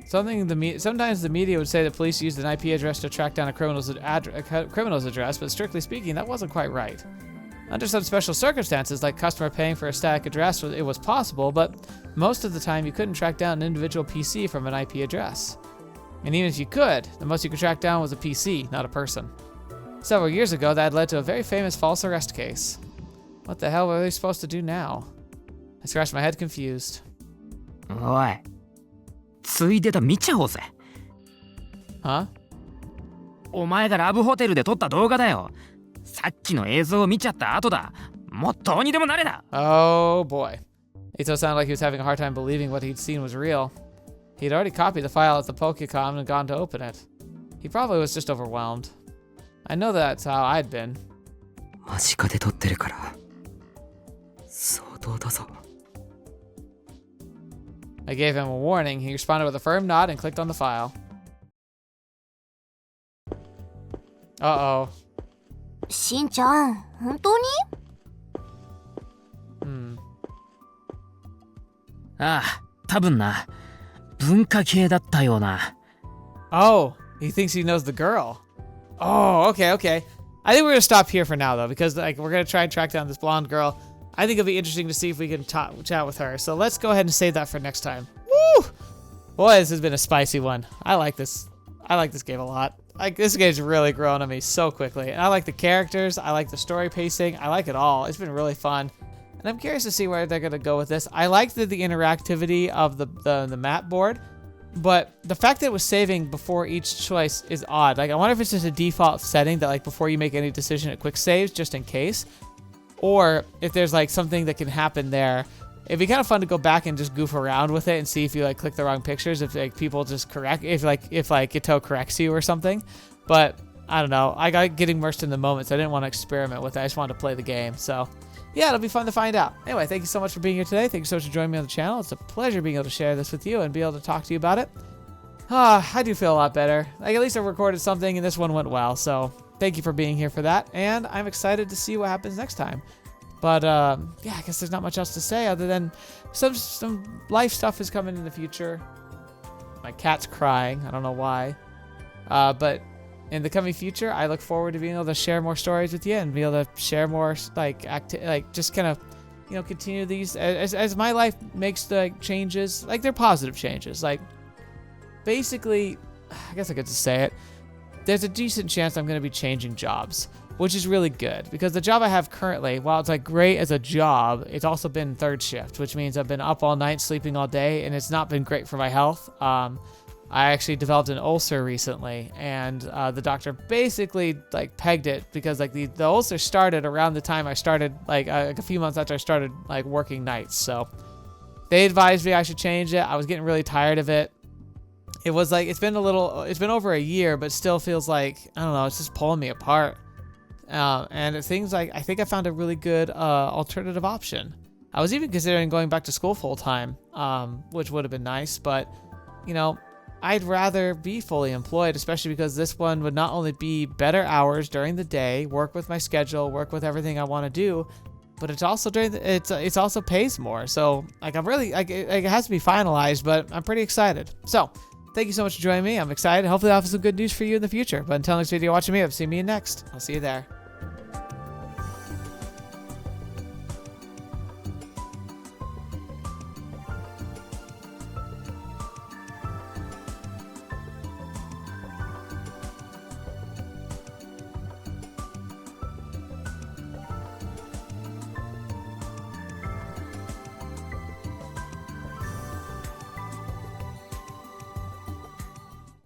Sometimes the media would say that police used an IP address to track down a criminal's address, but strictly speaking, that wasn't quite right. Under some special circumstances, like customer paying for a static address, it was possible, but most of the time you couldn't track down an individual PC from an IP address. And even if you could, the most you could track down was a PC, not a person. Several years ago, that led to a very famous false arrest case. What the hell were they supposed to do now? I scratched my head confused. おい、ついでた見ちゃおうぜ。Huh? お前がラブホテルで撮った動画だよ。さっきの映像を見ちゃった後だ。もうどうにでもなれだ。Oh boy. Ito sounded like he was having a hard time believing what he'd seen was real. He'd already copied the file at the Pokecom and gone to open it. He probably was just overwhelmed. I know that's how I'd been. 間近で撮ってるから相当だぞ。 I gave him a warning. He responded with a firm nod and clicked on the file. Uh-oh. しんちゃん、本当に？ Hmm. ああ、多分な。文化系だったような。Oh, he thinks he knows the girl. Oh, okay, okay. I think we're gonna stop here for now though, because like we're gonna try and track down this blonde girl. I think it'll be interesting to see if we can chat with her. So let's go ahead and save that for next time. Woo! Boy, this has been a spicy one. I like this. I like this game a lot. Like this game's really grown on me so quickly. And I like the characters. I like the story pacing. I like it all. It's been really fun. And I'm curious to see where they're gonna go with this. I like the interactivity of the map board, but the fact that it was saving before each choice is odd. Like I wonder if it's just a default setting that like before you make any decision it quick saves just in case, or if there's like something that can happen there. It'd be kind of fun to go back and just goof around with it and see if you like click the wrong pictures, if like people just correct, if Ito corrects you or something. But I don't know. I got getting immersed in the moment, so I didn't want to experiment with it. I just wanted to play the game. So yeah, it'll be fun to find out. Anyway, thank you so much for being here today. Thank you so much for joining me on the channel. It's a pleasure being able to share this with you and be able to talk to you about it. I do feel a lot better. Like at least I recorded something and this one went well. So thank you for being here for that. And I'm excited to see what happens next time. But yeah, I guess there's not much else to say other than some life stuff is coming in the future. My cat's crying. I don't know why. But in the coming future, I look forward to being able to share more stories with you and be able to share more like just kind of, you know, continue these as my life makes like changes. Like they're positive changes. Like basically, I guess I could just say it. There's a decent chance I'm going to be changing jobs, which is really good because the job I have currently, while it's like great as a job, it's also been third shift, which means I've been up all night, sleeping all day, and it's not been great for my health. I actually developed an ulcer recently, and the doctor basically like pegged it because like the ulcer started around the time I started, like a few months after I started like working nights. So they advised me I should change it. I was getting really tired of it. It was like, it's been over a year, but still feels like, I don't know, it's just pulling me apart. And things like, I think I found a really good alternative option. I was even considering going back to school full time, which would have been nice, but you know, I'd rather be fully employed, especially because this one would not only be better hours during the day, work with my schedule, work with everything I want to do, but it's also it's also pays more. So like I'm really like it has to be finalized, but I'm pretty excited. So thank you so much for joining me. I'm excited. Hopefully I'll have some good news for you in the future. But until next video, watching me, I've seen me next. I'll see you there.